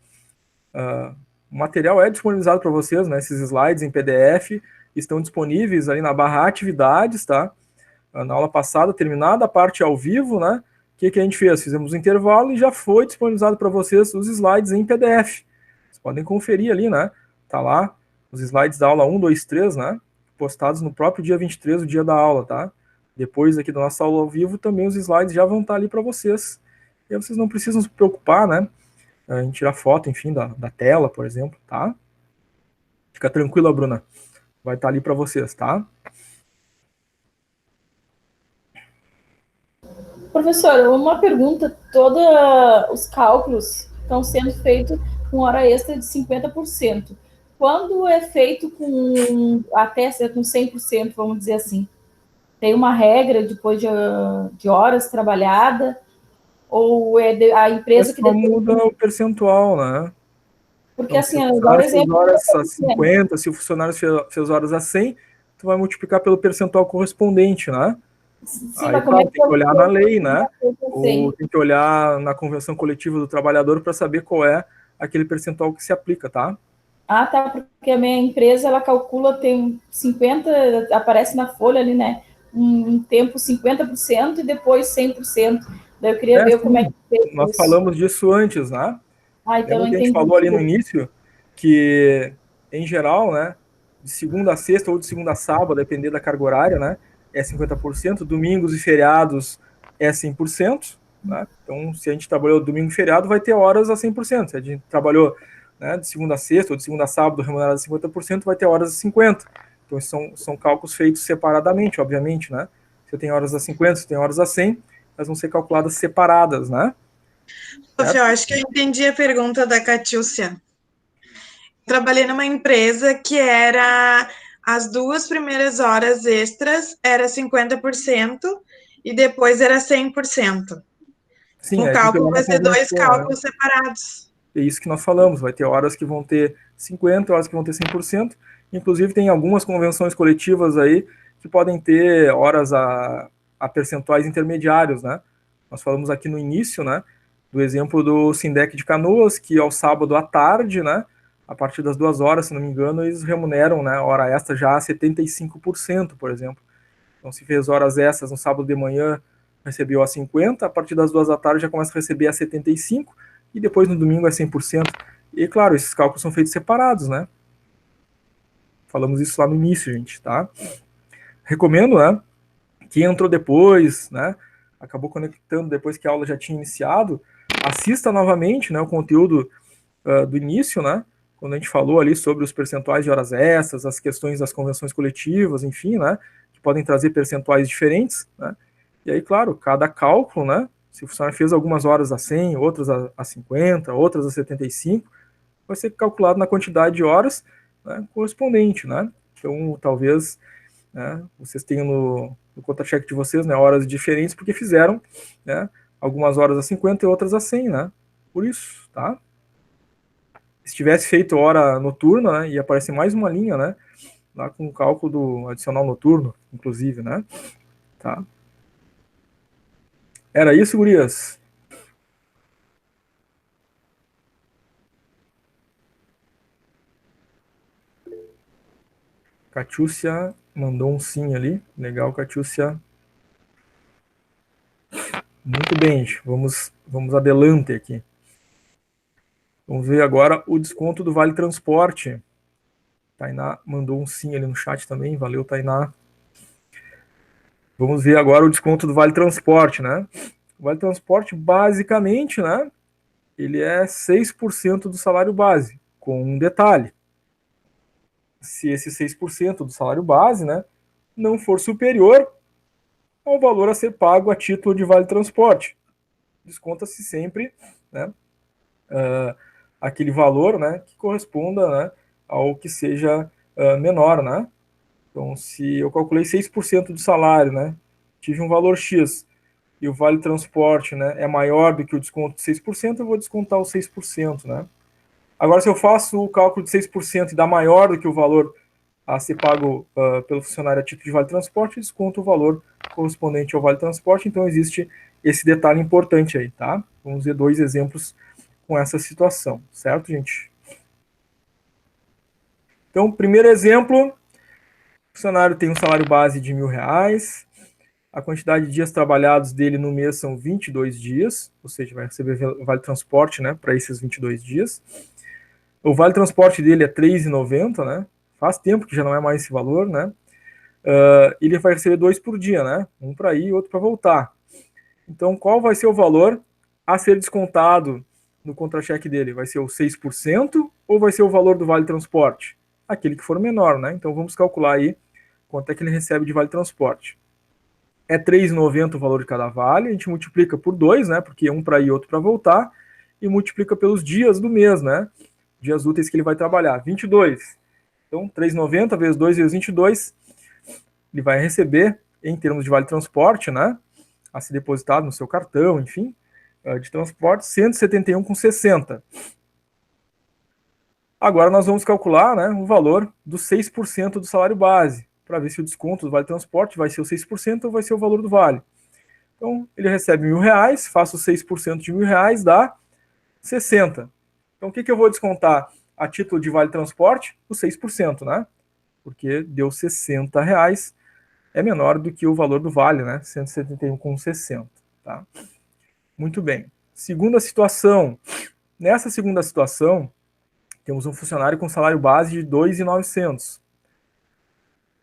o material é disponibilizado para vocês, né? Esses slides em PDF estão disponíveis ali na barra atividades, tá? Na aula passada, terminada a parte ao vivo, né? O que a gente fez? Fizemos um intervalo e já foi disponibilizado para vocês os slides em PDF. Vocês podem conferir ali, né? Tá lá os slides da aula 1, 2, 3, né? Postados no próprio dia 23, o dia da aula, tá? Depois aqui da nossa aula ao vivo, também os slides já vão estar ali para vocês. E aí vocês não precisam se preocupar, né? Em tirar foto, enfim, da tela, por exemplo, tá? Fica tranquila, Bruna. Vai estar ali para vocês, tá? Professor, uma pergunta. Todos os cálculos estão sendo feitos com hora extra de 50%. Quando é feito até com 100%, vamos dizer assim? Tem uma regra depois de horas trabalhadas? Ou é a empresa que muda o percentual, né? Porque então, assim, agora exemplo, horas a 50, se o funcionário fez horas a 100, tu vai multiplicar pelo percentual correspondente, né? Sim, aí, mas claro, tem que olhar na lei, né? Ou tem que olhar na convenção coletiva do trabalhador para saber qual é aquele percentual que se aplica, tá? Ah, tá, porque a minha empresa, ela calcula, tem 50%, aparece na folha ali, né? Um tempo 50% e depois 100%. Daí eu queria ver como é que fez nós isso. falamos disso antes, né? Então a gente falou ali no início que, em geral, né, de segunda a sexta ou de segunda a sábado, depender da carga horária, né, é 50%, domingos e feriados é 100%, né? Então, se a gente trabalhou domingo e feriado, vai ter horas a 100%. Se a gente trabalhou, né, de segunda a sexta ou de segunda a sábado remunerado a 50%, vai ter horas a 50%. Então, são cálculos feitos separadamente, obviamente, né? Se tem horas a 50%, se tem horas a 100%, elas vão ser calculadas separadas, né? Eu acho que eu entendi a pergunta da Catiúcia. Trabalhei numa empresa que era as 2 primeiras horas extras era 50% e depois era 100%. Sim, o cálculo vai ser 2 cálculos separados. É isso que nós falamos, vai ter horas que vão ter 50%, horas que vão ter 100%, inclusive tem algumas convenções coletivas aí que podem ter horas a percentuais intermediários, né? Nós falamos aqui no início, né, do exemplo do Sindec de Canoas, que ao sábado à tarde, né, a partir das 2 horas, se não me engano, eles remuneram, né, hora extra já a 75%, por exemplo. Então, se fez horas extras no sábado de manhã, recebeu a 50%, a partir das 2 da tarde já começa a receber a 75%, e depois no domingo é 100%. E, claro, esses cálculos são feitos separados, né? Falamos isso lá no início, gente, tá? Recomendo, né? Quem entrou depois, né? Acabou conectando depois que a aula já tinha iniciado, assista novamente, né, o conteúdo do início, né? Quando a gente falou ali sobre os percentuais de horas extras, as questões das convenções coletivas, enfim, né? Que podem trazer percentuais diferentes, né? E aí, claro, cada cálculo, né? Se o funcionário fez algumas horas a 100, outras a 50, outras a 75, vai ser calculado na quantidade de horas, né, correspondente, né? Então, talvez, né, vocês tenham no contra-cheque de vocês, né, horas diferentes porque fizeram, né, algumas horas a 50 e outras a 100, né? Por isso, tá? Se tivesse feito hora noturna, né, ia aparecer mais uma linha, né, lá com o cálculo do adicional noturno, inclusive, né? Tá? Era isso, gurias? Catiúcia mandou um sim ali. Legal, Catiúcia. Muito bem, gente. Vamos adelante aqui. Vamos ver agora o desconto do Vale Transporte. Tainá mandou um sim ali no chat também. Valeu, Tainá. Vamos ver agora o desconto do Vale Transporte, né? O Vale Transporte, basicamente, né? Ele é 6% do salário base, com um detalhe. Se esse 6% do salário base, né, não for superior ao valor a ser pago a título de Vale Transporte. Desconta-se sempre, né, aquele valor, né, que corresponda, né, ao que seja menor, né? Então, se eu calculei 6% do salário, né, tive um valor X, e o Vale Transporte, né, é maior do que o desconto de 6%, eu vou descontar os 6%, né? Agora, se eu faço o cálculo de 6% e dá maior do que o valor a ser pago pelo funcionário a título de vale transporte, desconto o valor correspondente ao vale transporte. Então, existe esse detalhe importante aí, tá? Vamos ver 2 exemplos com essa situação, certo, gente? Então, primeiro exemplo, o funcionário tem um salário base de R$1.000, a quantidade de dias trabalhados dele no mês são 22 dias, ou seja, vai receber vale transporte, né, para esses 22 dias. O vale transporte dele é R$3,90, né? Faz tempo que já não é mais esse valor, né? Ele vai receber 2 por dia, né? Um para ir e outro para voltar. Então, qual vai ser o valor a ser descontado no contra-cheque dele? Vai ser o 6% ou vai ser o valor do vale transporte? Aquele que for menor, né? Então, vamos calcular aí quanto é que ele recebe de vale transporte. É R$3,90 o valor de cada vale, a gente multiplica por 2, né? Porque um para ir e outro para voltar, e multiplica pelos dias do mês, né? Dias úteis que ele vai trabalhar, 22. Então, R$3,90 vezes 2 vezes 22, ele vai receber, em termos de vale transporte, né? A ser depositado no seu cartão, enfim, de transporte, R$171,60. Agora nós vamos calcular, né, o valor dos 6% do salário base, para ver se o desconto do vale transporte vai ser o 6% ou vai ser o valor do vale. Então, ele recebe R$1.000, faço 6% de R$1.000, dá 60. Então, o que eu vou descontar a título de vale transporte? O 6%, né? Porque deu R$60, é menor do que o valor do vale, né? 171,60, tá? Muito bem. Segunda situação. Nessa segunda situação, temos um funcionário com salário base de R$2.900.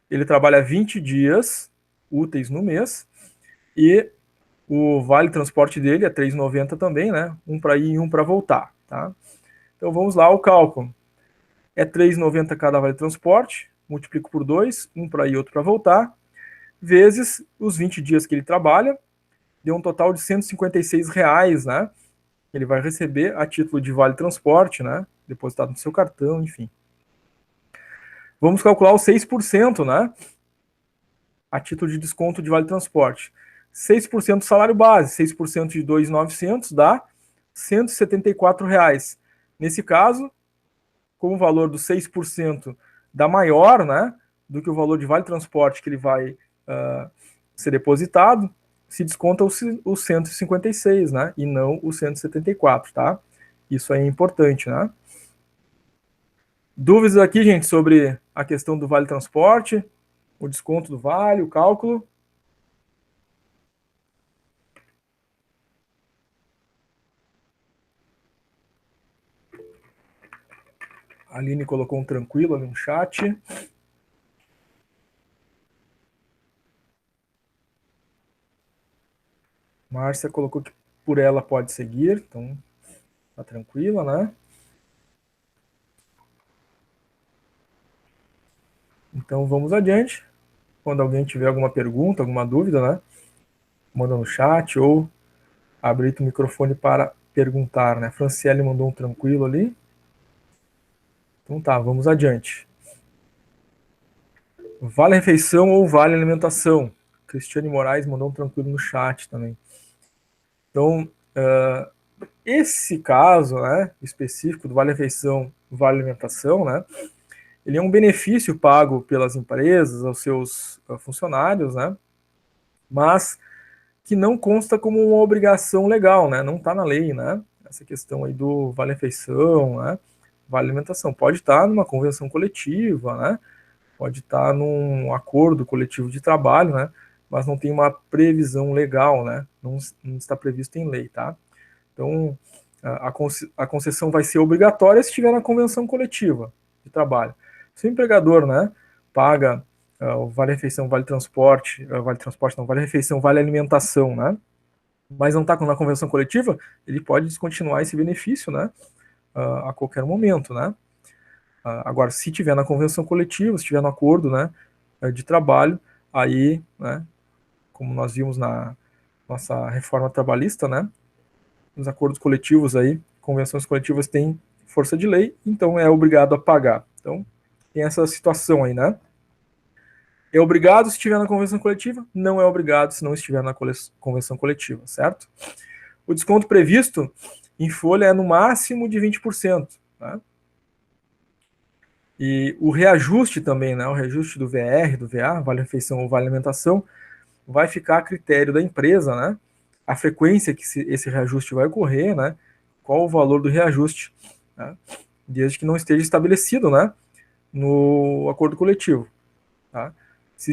Ele trabalha 20 dias úteis no mês e o vale transporte dele é R$3,90 também, né? Um para ir e um para voltar, tá? Então vamos lá ao cálculo. É R$3,90 cada vale transporte, multiplico por 2, um para ir e outro para voltar, vezes os 20 dias que ele trabalha, deu um total de R$156, né? Ele vai receber a título de vale transporte, né? Depositado no seu cartão, enfim. Vamos calcular o 6%, né? A título de desconto de vale transporte. 6% do salário base, 6% de 2.900 dá R$174. Nesse caso, como o valor do 6% dá maior, né, do que o valor de vale transporte que ele vai ser depositado, se desconta os 156, né, e não os 174, tá? Isso aí é importante, né? Dúvidas aqui, gente, sobre a questão do vale transporte, o desconto do vale, o cálculo? A Aline colocou um tranquilo ali no chat. Márcia colocou que por ela pode seguir, então tá tranquila, né? Então vamos adiante. Quando alguém tiver alguma pergunta, alguma dúvida, né? Manda no chat ou abre o microfone para perguntar, né? Franciele mandou um tranquilo ali. Então tá, vamos adiante. Vale refeição ou vale alimentação? Cristiane Moraes mandou um tranquilo no chat também. Então, esse caso, né, específico do vale refeição, vale alimentação, né? Ele é um benefício pago pelas empresas aos seus funcionários, né? Mas que não consta como uma obrigação legal, né? Não está na lei, né? Essa questão aí do vale refeição, né? Vale alimentação. Pode estar numa convenção coletiva, né? Pode estar num acordo coletivo de trabalho, né? Mas não tem uma previsão legal, né? Não está previsto em lei, tá? Então, a concessão vai ser obrigatória se estiver na convenção coletiva de trabalho. Se o empregador, né, paga o vale refeição, vale transporte não, vale refeição, vale alimentação, né, mas não está na convenção coletiva, ele pode descontinuar esse benefício, né, a qualquer momento, né. Agora, se tiver na convenção coletiva, se tiver no acordo, né, de trabalho, aí, né, como nós vimos na nossa reforma trabalhista, né, nos acordos coletivos aí, convenções coletivas têm força de lei, então é obrigado a pagar. Então, tem essa situação aí, né? É obrigado se estiver na convenção coletiva, não é obrigado se não estiver na convenção coletiva, certo? O desconto previsto em folha é no máximo de 20%. né? E o reajuste também, né? O reajuste do VR, do VA, Vale Refeição ou Vale Alimentação, vai ficar a critério da empresa, né? A frequência que esse reajuste vai ocorrer, né? Qual o valor do reajuste, né? Desde que não esteja estabelecido, né? No acordo coletivo, tá? Se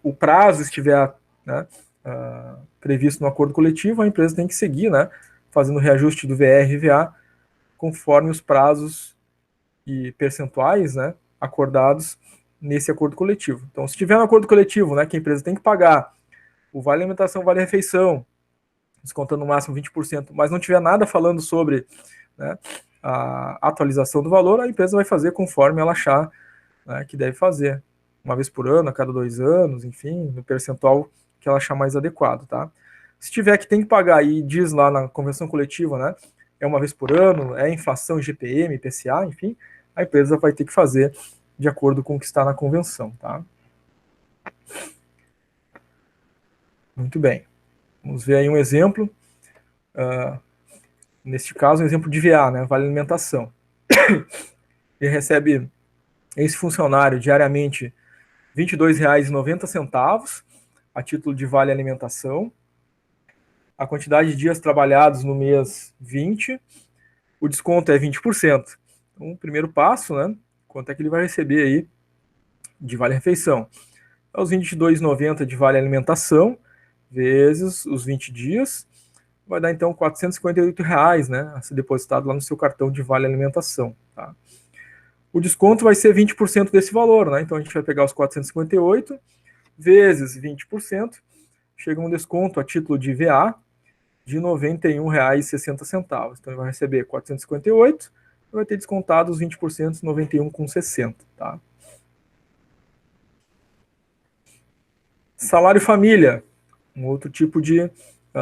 o prazo estiver, né, previsto no acordo coletivo, a empresa tem que seguir, né? Fazendo o reajuste do VR e VA conforme os prazos e percentuais, né, acordados nesse acordo coletivo. Então, se tiver no acordo coletivo, né, que a empresa tem que pagar o Vale Alimentação, Vale Refeição, descontando no máximo 20%, mas não tiver nada falando sobre, né, a atualização do valor, a empresa vai fazer conforme ela achar, né, que deve fazer. Uma vez por ano, a cada 2 anos, enfim, no percentual que ela achar mais adequado, tá? Se tiver que tem que pagar e diz lá na convenção coletiva, né, é uma vez por ano, é inflação, IGPM, IPCA, enfim, a empresa vai ter que fazer de acordo com o que está na convenção, tá? Muito bem. Vamos ver aí um exemplo. Neste caso, um exemplo de VA, né? Vale Alimentação. Ele recebe, esse funcionário, diariamente R$ 22,90 a título de Vale Alimentação. A quantidade de dias trabalhados no mês, 20. O desconto é 20%. Então, o primeiro passo, né? Quanto é que ele vai receber aí de Vale Refeição? É os R$ 22,90 de Vale Alimentação, vezes os 20 dias, vai dar então R$ 458, né, a ser depositado lá no seu cartão de Vale Alimentação, tá? O desconto vai ser 20% desse valor, né? Então a gente vai pegar os 458 vezes 20%, chega um desconto a título de VA de R$ 91,60. Então ele vai receber 458 e vai ter descontado os 20%, R$ 91,60, tá? Salário família, um outro tipo de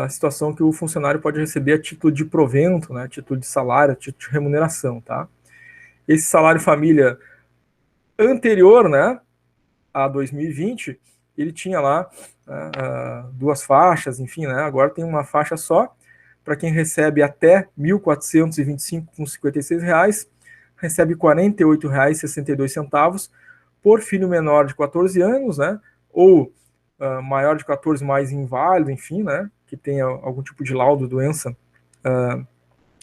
situação que o funcionário pode receber a título de provento, né, a título de salário, a título de remuneração, tá? Esse salário família anterior, né, a 2020, ele tinha lá duas faixas, enfim, né, agora tem uma faixa só, para quem recebe até R$ 1.425,56, recebe R$ 48,62 por filho menor de 14 anos, né, ou maior de 14 mais inválido, enfim, né, que tenha algum tipo de laudo, doença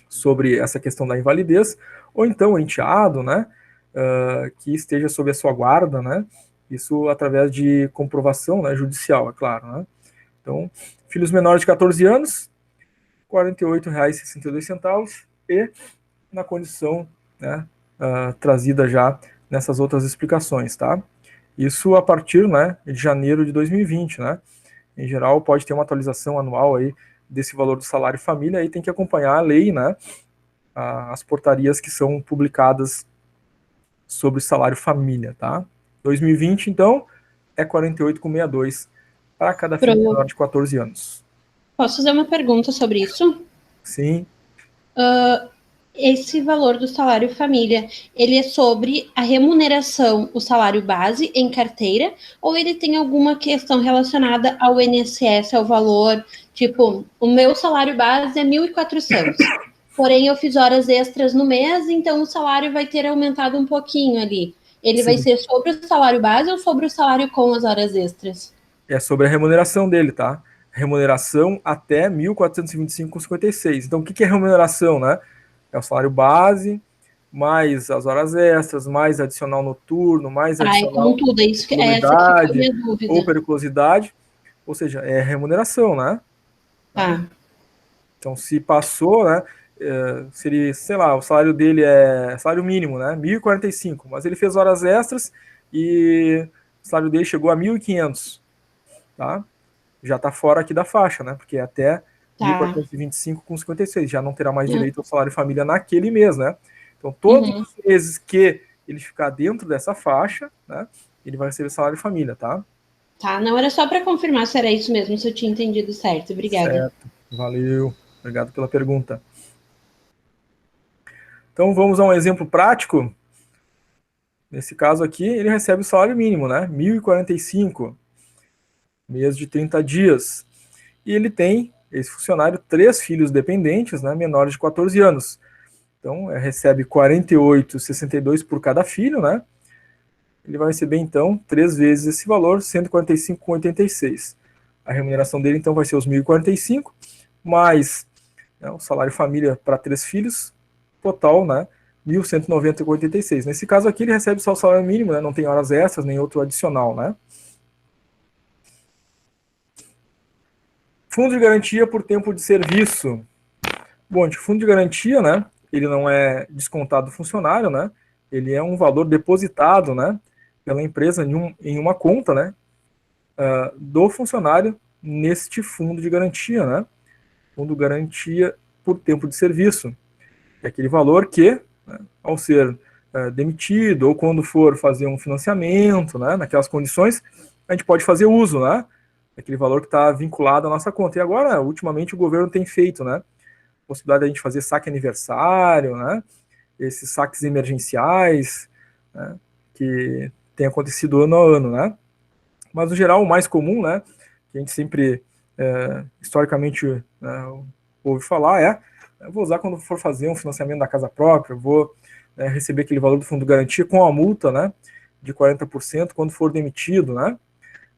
sobre essa questão da invalidez, ou então enteado, né, que esteja sob a sua guarda, né, isso através de comprovação, né, judicial, é claro, né. Então, filhos menores de 14 anos, R$ 48,62, e na condição, né, trazida já nessas outras explicações, tá? Isso a partir, né, de janeiro de 2020, né? Em geral, pode ter uma atualização anual aí desse valor do salário família, aí tem que acompanhar a lei, né? As portarias que são publicadas sobre o salário família, tá? 2020, então, é R$ 48,62 para cada filho menor de 14 anos. Posso fazer uma pergunta sobre isso? Sim. Esse valor do salário família, ele é sobre a remuneração, o salário base em carteira, ou ele tem alguma questão relacionada ao INSS, ao valor, tipo, o meu salário base é 1.400, porém eu fiz horas extras no mês, então o salário vai ter aumentado um pouquinho ali. Ele Sim. vai ser sobre o salário base ou sobre o salário com as horas extras? É sobre a remuneração dele, tá? Remuneração até 1.425,56. Então, o que é remuneração, né? É o salário base, mais as horas extras, mais adicional noturno, mais adicional com tudo, é isso que essa que foi a minha dúvida. Ou periculosidade, ou seja, é remuneração, né? Tá. Então, se passou, né, seria, sei lá, o salário dele é salário mínimo, né, 1.045, mas ele fez horas extras e o salário dele chegou a 1.500, tá? Já está fora aqui da faixa, né, porque é até 1.425,56, já não terá mais direito ao salário família naquele mês, né? Então, todos os meses que ele ficar dentro dessa faixa, né, ele vai receber salário família, tá? Tá, não era só para confirmar se era isso mesmo, se eu tinha entendido certo. Obrigada. Certo, valeu. Obrigado pela pergunta. Então, vamos a um exemplo prático. Nesse caso aqui, ele recebe o salário mínimo, né? 1.045, mês de 30 dias. E ele tem, esse funcionário, 3 filhos dependentes, né, menores de 14 anos. Então, recebe 48,62 por cada filho, né? Ele vai receber, então, 3 vezes esse valor, 145,86. A remuneração dele, então, vai ser os 1.045, mais, né, o salário família para 3 filhos, total, né, 1.190,86. Nesse caso aqui, ele recebe só o salário mínimo, né, não tem horas extras, nem outro adicional, né. Fundo de garantia por tempo de serviço. Bom, de fundo de garantia, né, ele não é descontado do funcionário, né, ele é um valor depositado, né, pela empresa em uma conta, né, do funcionário neste fundo de garantia, né, fundo de garantia por tempo de serviço. É aquele valor que, né, ao ser demitido ou quando for fazer um financiamento, né, naquelas condições, a gente pode fazer uso, né, aquele valor que está vinculado à nossa conta. E agora, ultimamente, o governo tem feito, né, possibilidade de a gente fazer saque aniversário, né, esses saques emergenciais, né, que tem acontecido ano a ano, né. Mas, no geral, o mais comum, né, que a gente sempre, historicamente, ouve falar eu vou usar quando for fazer um financiamento da casa própria, vou receber aquele valor do fundo de garantia com a multa, né, de 40% quando for demitido, né.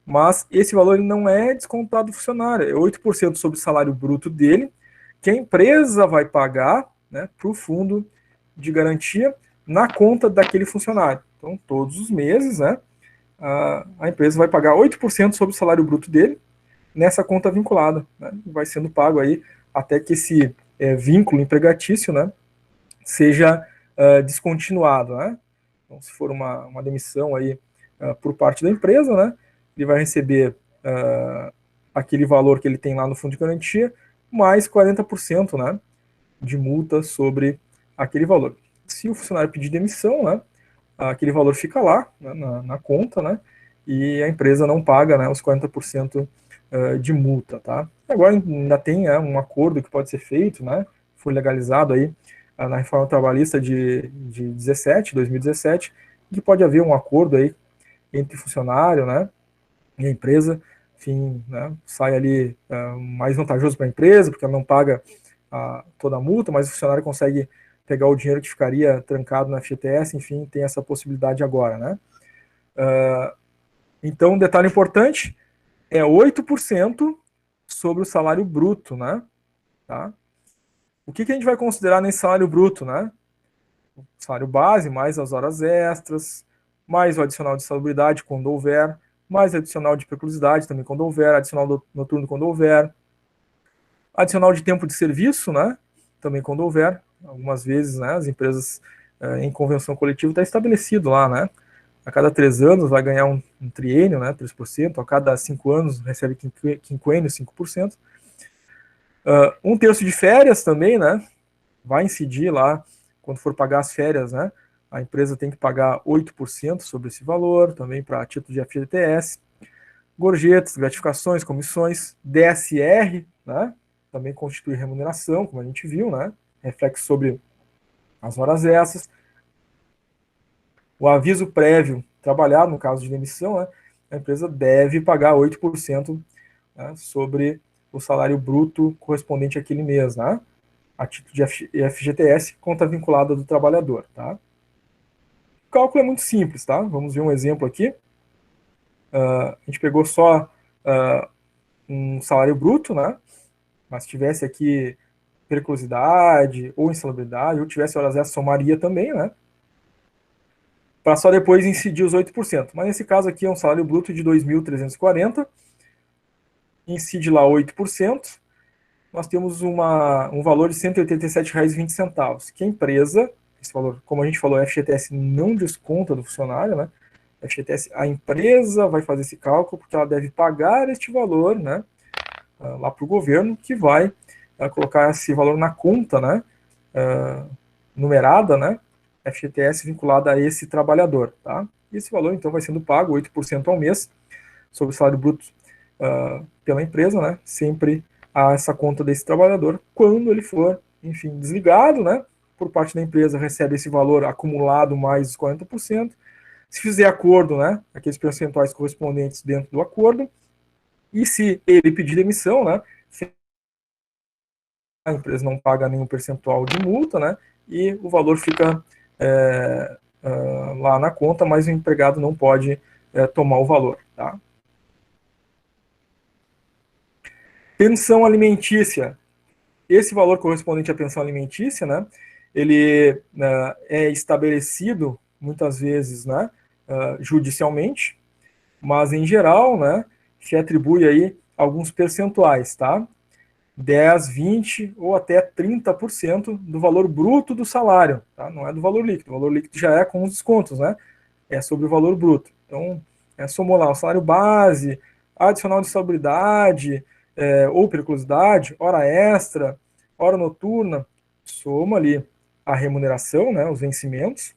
Mas esse valor ele não é descontado do funcionário, é 8% sobre o salário bruto dele, que a empresa vai pagar, né, para o fundo de garantia na conta daquele funcionário. Então, todos os meses, né, a empresa vai pagar 8% sobre o salário bruto dele nessa conta vinculada, né, vai sendo pago aí até que esse vínculo empregatício, né, seja descontinuado, né. Então, se for uma demissão aí por parte da empresa, né, ele vai receber aquele valor que ele tem lá no fundo de garantia, mais 40%, né, de multa sobre aquele valor. Se o funcionário pedir demissão, né, aquele valor fica lá, né, na conta, né, e a empresa não paga, né, os 40% de multa, tá? Agora ainda tem um acordo que pode ser feito, né, foi legalizado aí na reforma trabalhista de 2017, que pode haver um acordo aí entre funcionário, né, e a empresa, enfim, né, sai ali mais vantajoso para a empresa, porque ela não paga toda a multa, mas o funcionário consegue pegar o dinheiro que ficaria trancado na FGTS, enfim, tem essa possibilidade agora, né. Então, um detalhe importante é 8% sobre o salário bruto, né, tá? O que a gente vai considerar nesse salário bruto, né? O salário base, mais as horas extras, mais o adicional de salubridade, quando houver, mais adicional de preclusidade também quando houver, adicional noturno quando houver, adicional de tempo de serviço, né, também quando houver. Algumas vezes, né, as empresas em convenção coletiva está estabelecido lá, né, a cada 3 anos vai ganhar um triênio, né, 3%, a cada 5 anos recebe quinquênio, 5%. 1/3 de férias também, né, vai incidir lá, quando for pagar as férias, né, a empresa tem que pagar 8% sobre esse valor, também para título de FGTS, gorjetas, gratificações, comissões, DSR, né, também constitui remuneração, como a gente viu, né, reflexo sobre as horas extras, o aviso prévio trabalhado, no caso de demissão, né, a empresa deve pagar 8%, né, sobre o salário bruto correspondente àquele mês, né, a título de FGTS, conta vinculada do trabalhador, tá? O cálculo é muito simples, tá? Vamos ver um exemplo aqui. A gente pegou só um salário bruto, né? Mas se tivesse aqui periculosidade ou insalubridade, ou tivesse horas extras, somaria também, né? Para só depois incidir os 8%. Mas nesse caso aqui é um salário bruto de 2.340, incide lá 8%, nós temos um valor de R$ 187,20, que a empresa, esse valor, como a gente falou, a FGTS não desconta do funcionário, né? A FGTS, a empresa vai fazer esse cálculo porque ela deve pagar este valor, né, lá para o governo, que vai colocar esse valor na conta, né, numerada, né, FGTS vinculada a esse trabalhador, tá? E esse valor, então, vai sendo pago 8% ao mês sobre o salário bruto pela empresa, né, sempre a essa conta desse trabalhador, quando ele for, enfim, desligado, né, por parte da empresa, recebe esse valor acumulado mais os 40%, se fizer acordo, né, aqueles percentuais correspondentes dentro do acordo, e se ele pedir demissão, né, a empresa não paga nenhum percentual de multa, né, e o valor fica lá na conta, mas o empregado não pode tomar o valor. Tá? Pensão alimentícia. Esse valor correspondente à pensão alimentícia, né, ele é estabelecido, muitas vezes, né, judicialmente, mas, em geral, né, se atribui aí alguns percentuais, tá? 10, 20 ou até 30% do valor bruto do salário, tá? Não é do valor líquido. O valor líquido já é com os descontos, né? É sobre o valor bruto. Então, somou lá o salário base, adicional de salubridade, ou periculosidade, hora extra, hora noturna, soma ali a remuneração, né, os vencimentos,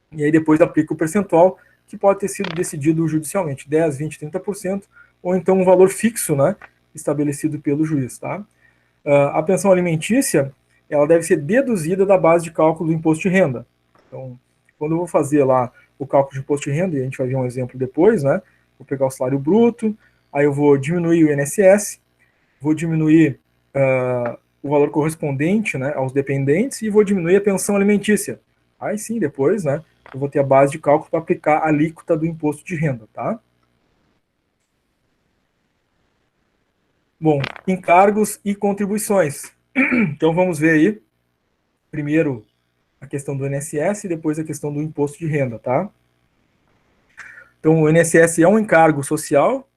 e aí depois aplica o percentual que pode ter sido decidido judicialmente, 10, 20, 30%, ou então um valor fixo, né, estabelecido pelo juiz. Tá? A pensão alimentícia, ela deve ser deduzida da base de cálculo do imposto de renda. Então, quando eu vou fazer lá o cálculo de imposto de renda, e a gente vai ver um exemplo depois, né, vou pegar o salário bruto, aí eu vou diminuir o INSS, vou diminuir o valor correspondente, né, aos dependentes e vou diminuir a pensão alimentícia. Aí sim, depois, né, eu vou ter a base de cálculo para aplicar a alíquota do imposto de renda, tá? Bom, encargos e contribuições. Então vamos ver aí, primeiro a questão do INSS e depois a questão do imposto de renda, tá? Então o INSS é um encargo social,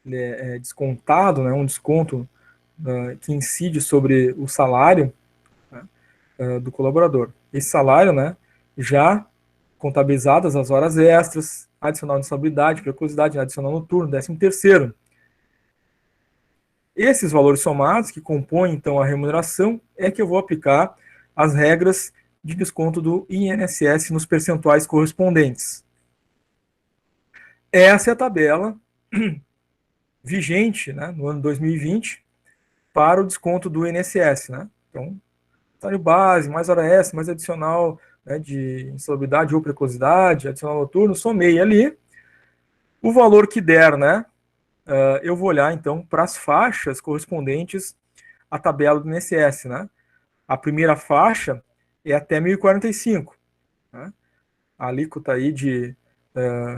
ele é descontado, né, um desconto que incide sobre o salário, né, do colaborador. Esse salário, né, já contabilizadas as horas extras, adicional de salubridade, periculosidade, adicional noturno, 13º. Esses valores somados, que compõem, então, a remuneração, é que eu vou aplicar as regras de desconto do INSS nos percentuais correspondentes. Essa é a tabela vigente, né, no ano 2020, para o desconto do INSS, né? Então, salário base, mais hora extra, mais adicional, né, de insalubridade ou periculosidade, adicional noturno, somei ali. O valor que der, né, eu vou olhar, então, para as faixas correspondentes à tabela do INSS, né? A primeira faixa é até 1.045, né? A alíquota aí de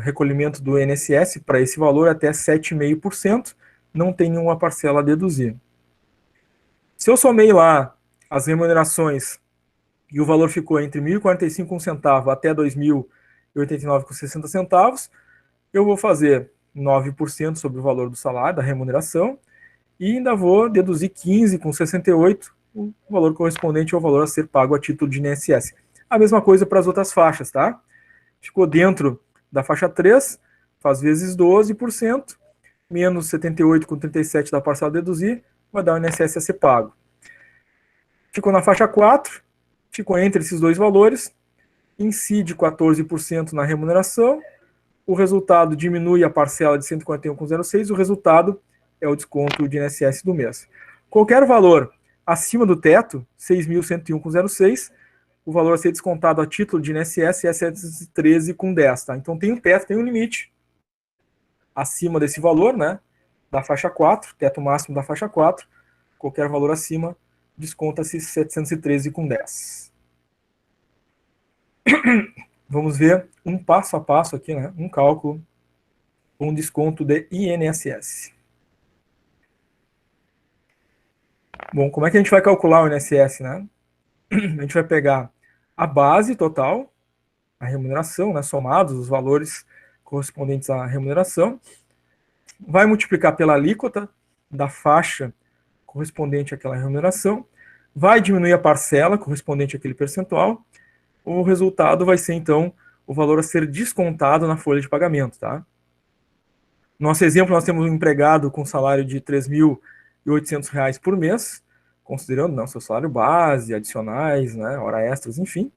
recolhimento do INSS para esse valor é até 7,5%, não tem nenhuma parcela a deduzir. Se eu somei lá as remunerações e o valor ficou entre 1.045 centavo até 2.089,60 centavos, eu vou fazer 9% sobre o valor do salário, da remuneração, e ainda vou deduzir 15,68, o valor correspondente ao valor a ser pago a título de INSS. A mesma coisa para as outras faixas, tá? Ficou dentro da faixa 3, faz vezes 12%, menos 78,37 da parcela a deduzir, vai dar o INSS a ser pago. Ficou na faixa 4, ficou entre esses dois valores, incide 14% na remuneração, o resultado diminui a parcela de 141,06, o resultado é o desconto de INSS do mês. Qualquer valor acima do teto, 6.101,06, o valor a ser descontado a título de INSS é 713,10, tá? Então tem um teto, tem um limite acima desse valor, né, da faixa 4, teto máximo da faixa 4, qualquer valor acima, desconta-se 713,10. Vamos ver um passo a passo aqui, né, um cálculo com desconto de INSS. Bom, como é que a gente vai calcular o INSS, né? A gente vai pegar a base total, a remuneração, né, somados os valores correspondentes à remuneração, vai multiplicar pela alíquota da faixa correspondente àquela remuneração, vai diminuir a parcela correspondente àquele percentual, o resultado vai ser, então, o valor a ser descontado na folha de pagamento, tá? Nosso exemplo, nós temos um empregado com salário de R$ 3.800 por mês, considerando, né, o seu salário base, adicionais, né, hora extras, enfim.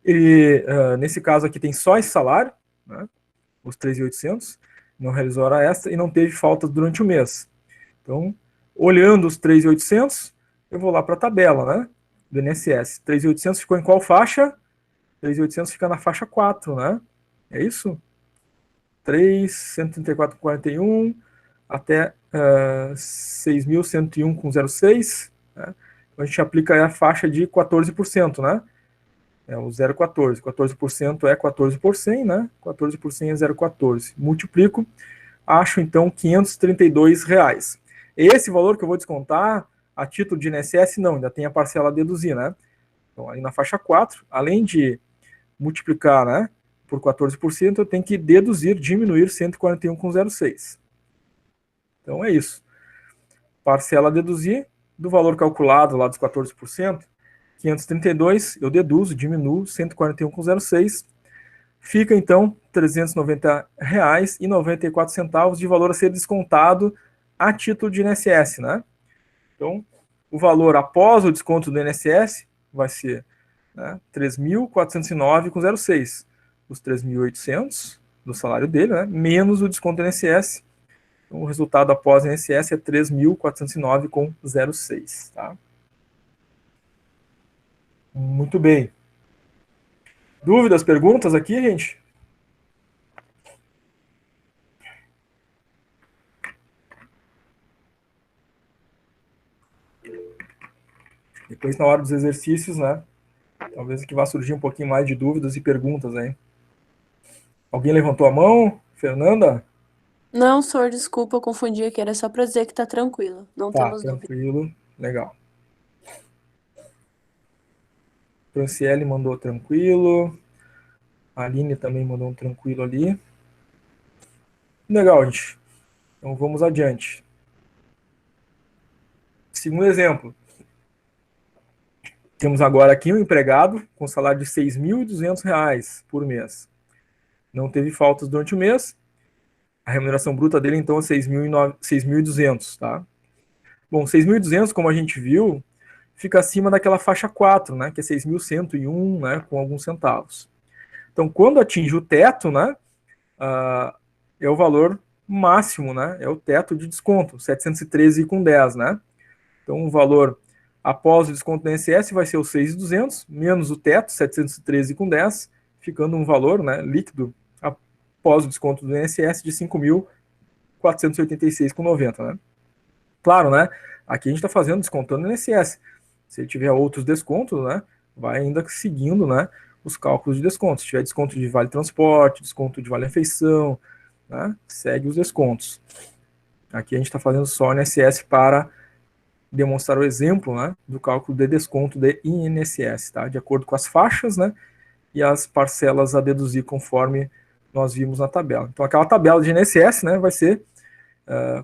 Ele, nesse caso aqui, tem só esse salário, né, os 3.800, não realizou hora extra e não teve faltas durante o mês. Então, olhando os 3.800, eu vou lá para a tabela, né, do INSS. 3.800 ficou em qual faixa? 3.800 fica na faixa 4, né? É isso? 3.134,41 até 6.101,06. Né? Então, a gente aplica a faixa de 14%, né? É o 0,14. 14% é 14 por 100, né? 14 por 100 é 0,14. Multiplico, acho então R$532. Esse valor que eu vou descontar a título de INSS, não, ainda tem a parcela a deduzir, né? Então, aí na faixa 4, além de multiplicar, né, por 14%, eu tenho que deduzir, diminuir 141,06. Então é isso. Parcela a deduzir, do valor calculado lá dos 14%, 532, eu deduzo, diminuo 141,06. Fica então R$390,94 de valor a ser descontado a título de INSS, né? Então, o valor após o desconto do INSS vai ser, né, 3.409,06. Os 3.800 do salário dele, né, menos o desconto do INSS. Então, o resultado após o INSS é 3.409,06. Tá? Muito bem. Dúvidas, perguntas aqui, gente? Depois, na hora dos exercícios, né? Talvez aqui vá surgir um pouquinho mais de dúvidas e perguntas aí. Alguém levantou a mão? Fernanda? Não, senhor, desculpa, eu confundi aqui. Era só para dizer que tá tranquilo. Não Tá, temos dúvida. tranquilo. Legal. Franciele mandou tranquilo. A Aline também mandou um tranquilo ali. Legal, gente. Então vamos adiante. Segundo exemplo. Temos agora aqui um empregado com salário de R$6.200 por mês. Não teve faltas durante o mês. A remuneração bruta dele, então, é 6.200, tá? Bom, 6.200, como a gente viu, fica acima daquela faixa 4, né? Que é 6.101, né? Com alguns centavos. Então, quando atinge o teto, né? É o valor máximo, né? É o teto de desconto, 713,10, né? Então, o valor após o desconto do INSS vai ser os 6.200, menos o teto, 713,10, ficando um valor, né, líquido após o desconto do INSS de 5.486,90, né? Claro, né? Aqui a gente está fazendo descontando o INSS. Se ele tiver outros descontos, né, vai ainda seguindo, né, os cálculos de desconto. Se tiver desconto de vale transporte, desconto de vale refeição, né, segue os descontos. Aqui a gente está fazendo só o INSS para demonstrar o exemplo, né, do cálculo de desconto de INSS, tá? De acordo com as faixas, né, e as parcelas a deduzir conforme nós vimos na tabela. Então, aquela tabela de INSS, né, vai ser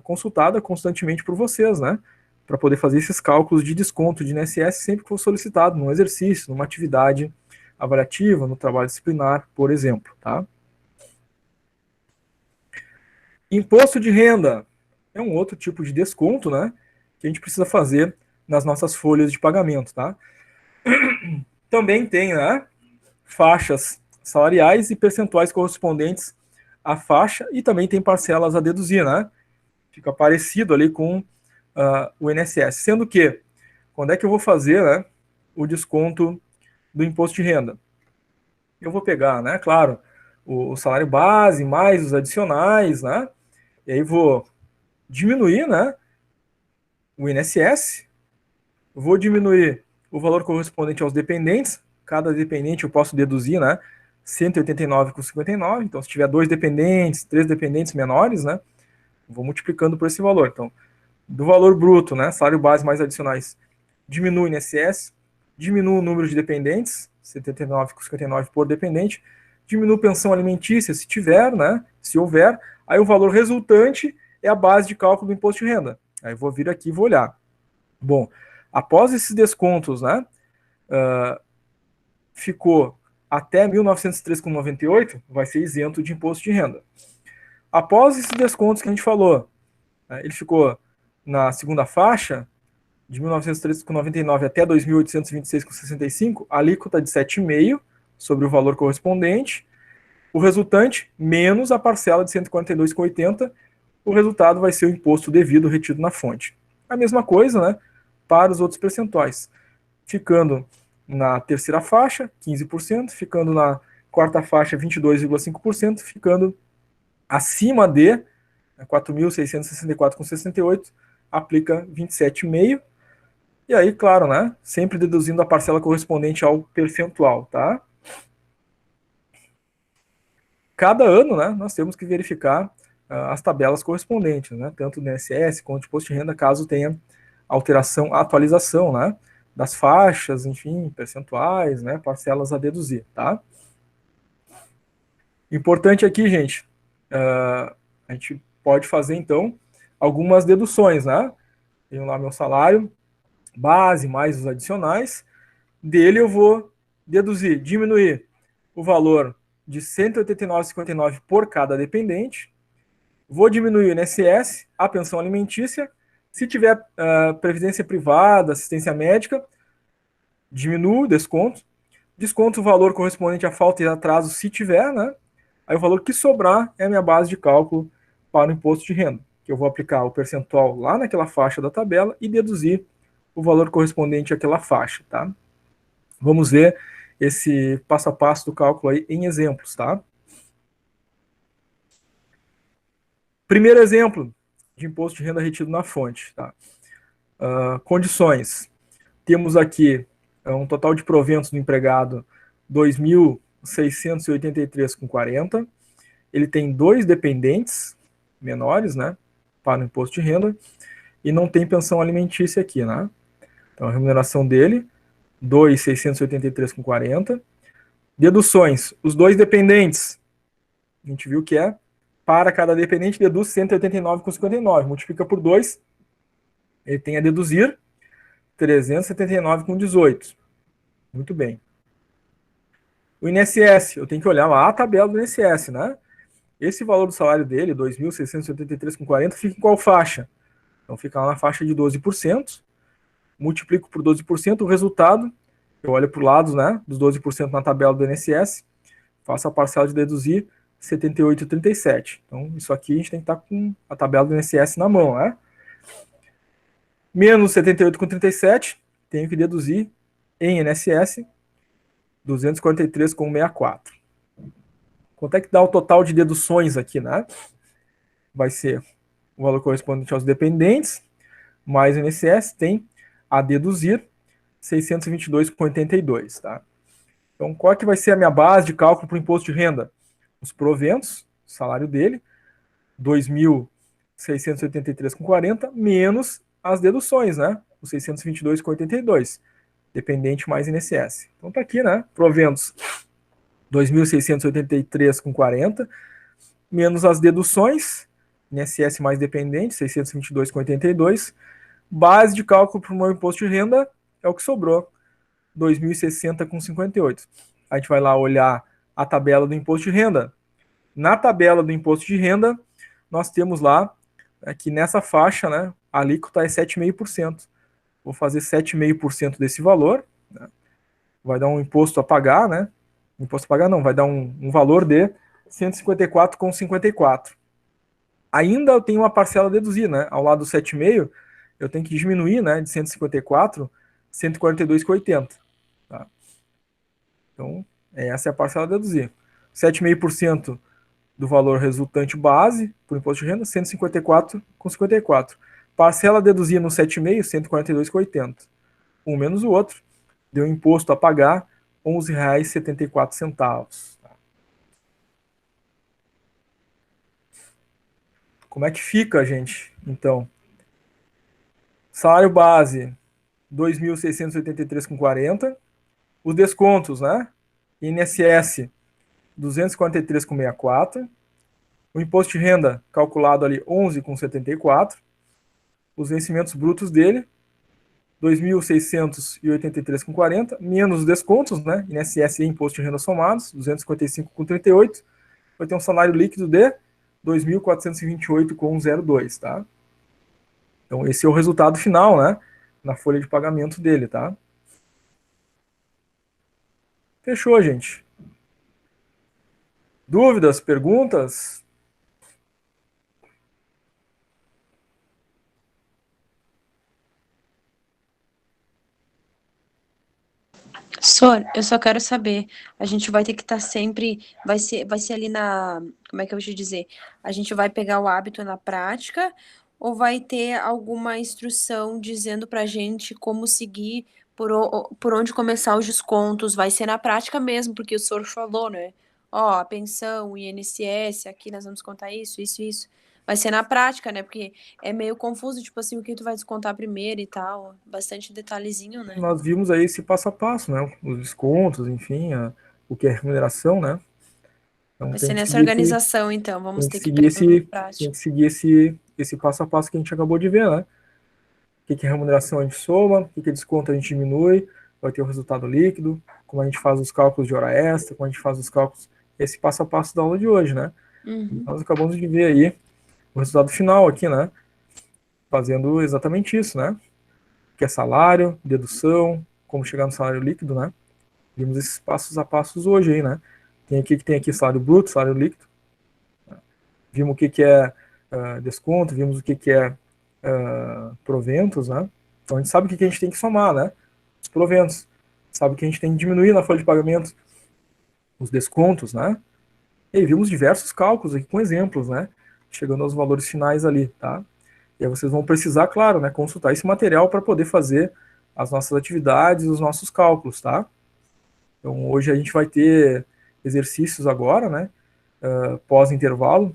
consultada constantemente por vocês, né, para poder fazer esses cálculos de desconto de INSS sempre que for solicitado num exercício, numa atividade avaliativa, no trabalho disciplinar, por exemplo, tá? Imposto de renda é um outro tipo de desconto, né, que a gente precisa fazer nas nossas folhas de pagamento, tá? Também tem, né, faixas salariais e percentuais correspondentes à faixa e também tem parcelas a deduzir, né? Fica parecido ali com o INSS. Sendo que, quando é que eu vou fazer, né, o desconto do imposto de renda? Eu vou pegar, né, claro, o salário base mais os adicionais, né? E aí vou diminuir, né, o INSS, vou diminuir o valor correspondente aos dependentes, cada dependente eu posso deduzir, né, 189,59, então se tiver 2 dependentes, 3 dependentes menores, né, vou multiplicando por esse valor. Então, do valor bruto, né, salário base mais adicionais, diminui o INSS, diminui o número de dependentes, 79,59 por dependente, diminui pensão alimentícia, se tiver, né, se houver, aí o valor resultante é a base de cálculo do imposto de renda. Aí eu vou vir aqui e vou olhar. Bom, após esses descontos, né, ficou até 1.903,98, vai ser isento de imposto de renda. Após esses descontos que a gente falou, né, ele ficou na segunda faixa, de 1.903,99 até 2.826,65, alíquota de 7,5% sobre o valor correspondente, o resultante menos a parcela de 142,80, o resultado vai ser o imposto devido retido na fonte. A mesma coisa, né, para os outros percentuais. Ficando na terceira faixa, 15%, ficando na quarta faixa, 22,5%, ficando acima de 4.664,68, aplica 27,5%, E aí, claro, né, sempre deduzindo a parcela correspondente ao percentual, tá? Cada ano, né, nós temos que verificar as tabelas correspondentes, né, tanto do INSS quanto do imposto de renda, caso tenha alteração, atualização, né, das faixas, enfim, percentuais, né, parcelas a deduzir, tá? Importante aqui, gente, a gente pode fazer, então, algumas deduções, né? Tenho lá meu salário base mais os adicionais, dele eu vou deduzir, diminuir o valor de R$ 189,59 por cada dependente, vou diminuir o INSS, a pensão alimentícia, se tiver previdência privada, assistência médica, diminuo o desconto, desconto o valor correspondente à falta e atraso se tiver, né? Aí o valor que sobrar é a minha base de cálculo para o imposto de renda, que eu vou aplicar o percentual lá naquela faixa da tabela e deduzir o valor correspondente àquela faixa, tá? Vamos ver esse passo a passo do cálculo aí em exemplos, tá? Primeiro exemplo de imposto de renda retido na fonte, tá? Condições. Temos aqui um total de proventos do empregado 2.683,40. Ele tem 2 dependentes menores, né, para o imposto de renda, e não tem pensão alimentícia aqui, né? Então, a remuneração dele, 2.683,40. Deduções, os 2 dependentes, a gente viu que para cada dependente, deduz 189,59. Multiplica por 2, ele tem a deduzir 379,18. Muito bem. O INSS, eu tenho que olhar lá a tabela do INSS, né? Esse valor do salário dele, 2.683,40, fica em qual faixa? Então, fica lá na faixa de 12%. Multiplico por 12%, o resultado, eu olho para o lado, né, dos 12% na tabela do INSS, faço a parcela de deduzir 78,37. Então, isso aqui a gente tem que estar com a tabela do INSS na mão, né? Menos 78,37, tenho que deduzir em INSS 243,64. Quanto é que dá o total de deduções aqui, né? Vai ser o valor correspondente aos dependentes, mais o INSS tem a deduzir 622,82, tá? Então, qual que vai ser a minha base de cálculo para o imposto de renda? Os proventos, o salário dele, 2.683,40, menos as deduções, né? Os 622,82, dependente mais INSS. Então, tá aqui, né? Proventos, 2.683,40, menos as deduções, INSS mais dependente, 622,82, base de cálculo para o meu imposto de renda é o que sobrou, 2.060,58. A gente vai lá olhar a tabela do imposto de renda. Na tabela do imposto de renda, nós temos lá, que nessa faixa, né, a alíquota é 7,5%. Vou fazer 7,5% desse valor, né, vai dar um imposto a pagar, né, imposto a pagar não, vai dar um valor de 154,54. Ainda eu tenho uma parcela a deduzir, né, ao lado do 7,5%, eu tenho que diminuir, né, de 154, 142,80. Tá? Então, essa é a parcela a deduzir. 7,5% do valor resultante base, por imposto de renda, 154,54. Parcela a deduzir no 7,5, 142,80. Um menos o outro, deu imposto a pagar, R$ 11,74. Tá? Como é que fica, gente? Então, salário base, 2.683,40. Os descontos, né? INSS, 243,64. O imposto de renda calculado ali, 11,74. Os vencimentos brutos dele, 2.683,40, menos os descontos, né? INSS e imposto de renda somados, 255,38. Vai ter um salário líquido de 2.428,02, tá? Então, esse é o resultado final, né? Na folha de pagamento dele, tá? Fechou, gente. Dúvidas, perguntas? Sor, eu só quero saber, a gente vai ter que estar sempre, vai ser ali na, como é que eu vou te dizer? A gente vai pegar o hábito na prática, ou vai ter alguma instrução dizendo pra gente como seguir, por onde começar os descontos? Vai ser na prática mesmo, porque o senhor falou, né? Ó, a pensão, o INSS, aqui nós vamos contar isso, isso, isso. Vai ser na prática, né? Porque é meio confuso, tipo assim, o que tu vai descontar primeiro e tal. Bastante detalhezinho, né? Nós vimos aí esse passo a passo, né? Os descontos, enfim, o que é remuneração, né? Então Vai tem ser que nessa seguir esse, organização, então. Vamos tem que ter que seguir pegar na esse, tem prática. que seguir esse passo a passo que a gente acabou de ver, né? O que é remuneração a gente soma, o que é desconto a gente diminui, vai ter o resultado líquido, como a gente faz os cálculos de hora extra, como a gente faz os cálculos, esse passo a passo da aula de hoje, né? Uhum. Nós acabamos de ver aí o resultado final aqui, né? Fazendo exatamente isso, né? Que é salário, dedução, como chegar no salário líquido, né? Vimos esses passos a passos hoje aí, né? Tem aqui salário bruto, salário líquido. Vimos o que é desconto, vimos o que é proventos, né? Então a gente sabe o que a gente tem que somar, né? Os proventos. Sabe que a gente tem que diminuir na folha de pagamento os descontos, né? E aí vimos diversos cálculos aqui com exemplos, né? Chegando aos valores finais ali, tá? E aí vocês vão precisar, claro, né, consultar esse material para poder fazer as nossas atividades, os nossos cálculos, tá? Então hoje a gente vai ter exercícios agora, né? Pós-intervalo,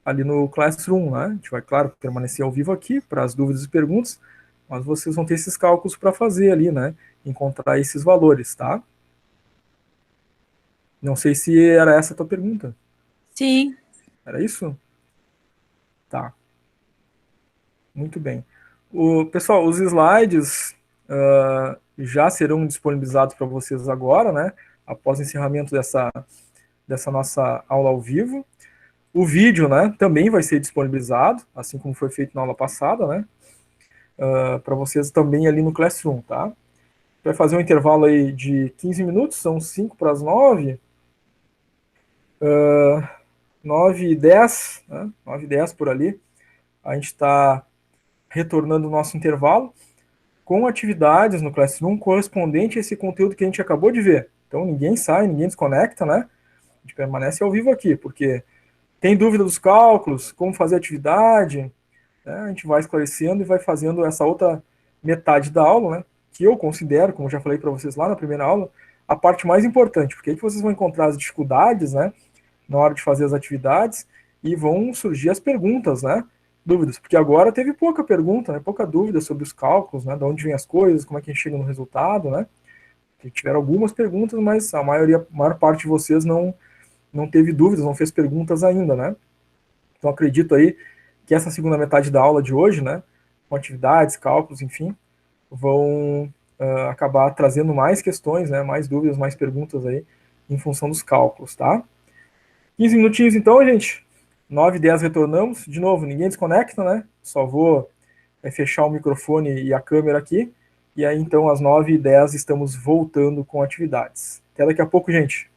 ali no Classroom, né? A gente vai, claro, permanecer ao vivo aqui para as dúvidas e perguntas, mas vocês vão ter esses cálculos para fazer ali, né? Encontrar esses valores, tá? Não sei se era essa a tua pergunta. Sim. Era isso? Tá. Muito bem. Pessoal, os slides já serão disponibilizados para vocês agora, né? Após o encerramento dessa nossa aula ao vivo. O vídeo, né, também vai ser disponibilizado, assim como foi feito na aula passada, né? Para vocês também ali no Classroom, tá? Vai fazer um intervalo aí de 15 minutos, são 5 para as 9. 9h10, né? 9h10 por ali. A gente está retornando o nosso intervalo com atividades no Classroom correspondente a esse conteúdo que a gente acabou de ver. Então ninguém sai, ninguém desconecta, né? A gente permanece ao vivo aqui, porque tem dúvida dos cálculos, como fazer atividade, né? A gente vai esclarecendo e vai fazendo essa outra metade da aula, né? Que eu considero, como já falei para vocês lá na primeira aula, a parte mais importante, porque aí que vocês vão encontrar as dificuldades, né? Na hora de fazer as atividades e vão surgir as perguntas, né? Dúvidas, porque agora teve pouca pergunta, né? Pouca dúvida sobre os cálculos, né? De onde vêm as coisas, como é que a gente chega no resultado, né? Tiveram algumas perguntas, mas a maior parte de vocês não teve dúvidas, não fez perguntas ainda, né? Então acredito aí que essa segunda metade da aula de hoje, né? Com atividades, cálculos, enfim, vão acabar trazendo mais questões, né? Mais dúvidas, mais perguntas aí em função dos cálculos, tá? 15 minutinhos então, gente. 9h10 retornamos. De novo, ninguém desconecta, né? Só vou fechar o microfone e a câmera aqui. E aí, então, às 9h10 estamos voltando com atividades. Até daqui a pouco, gente.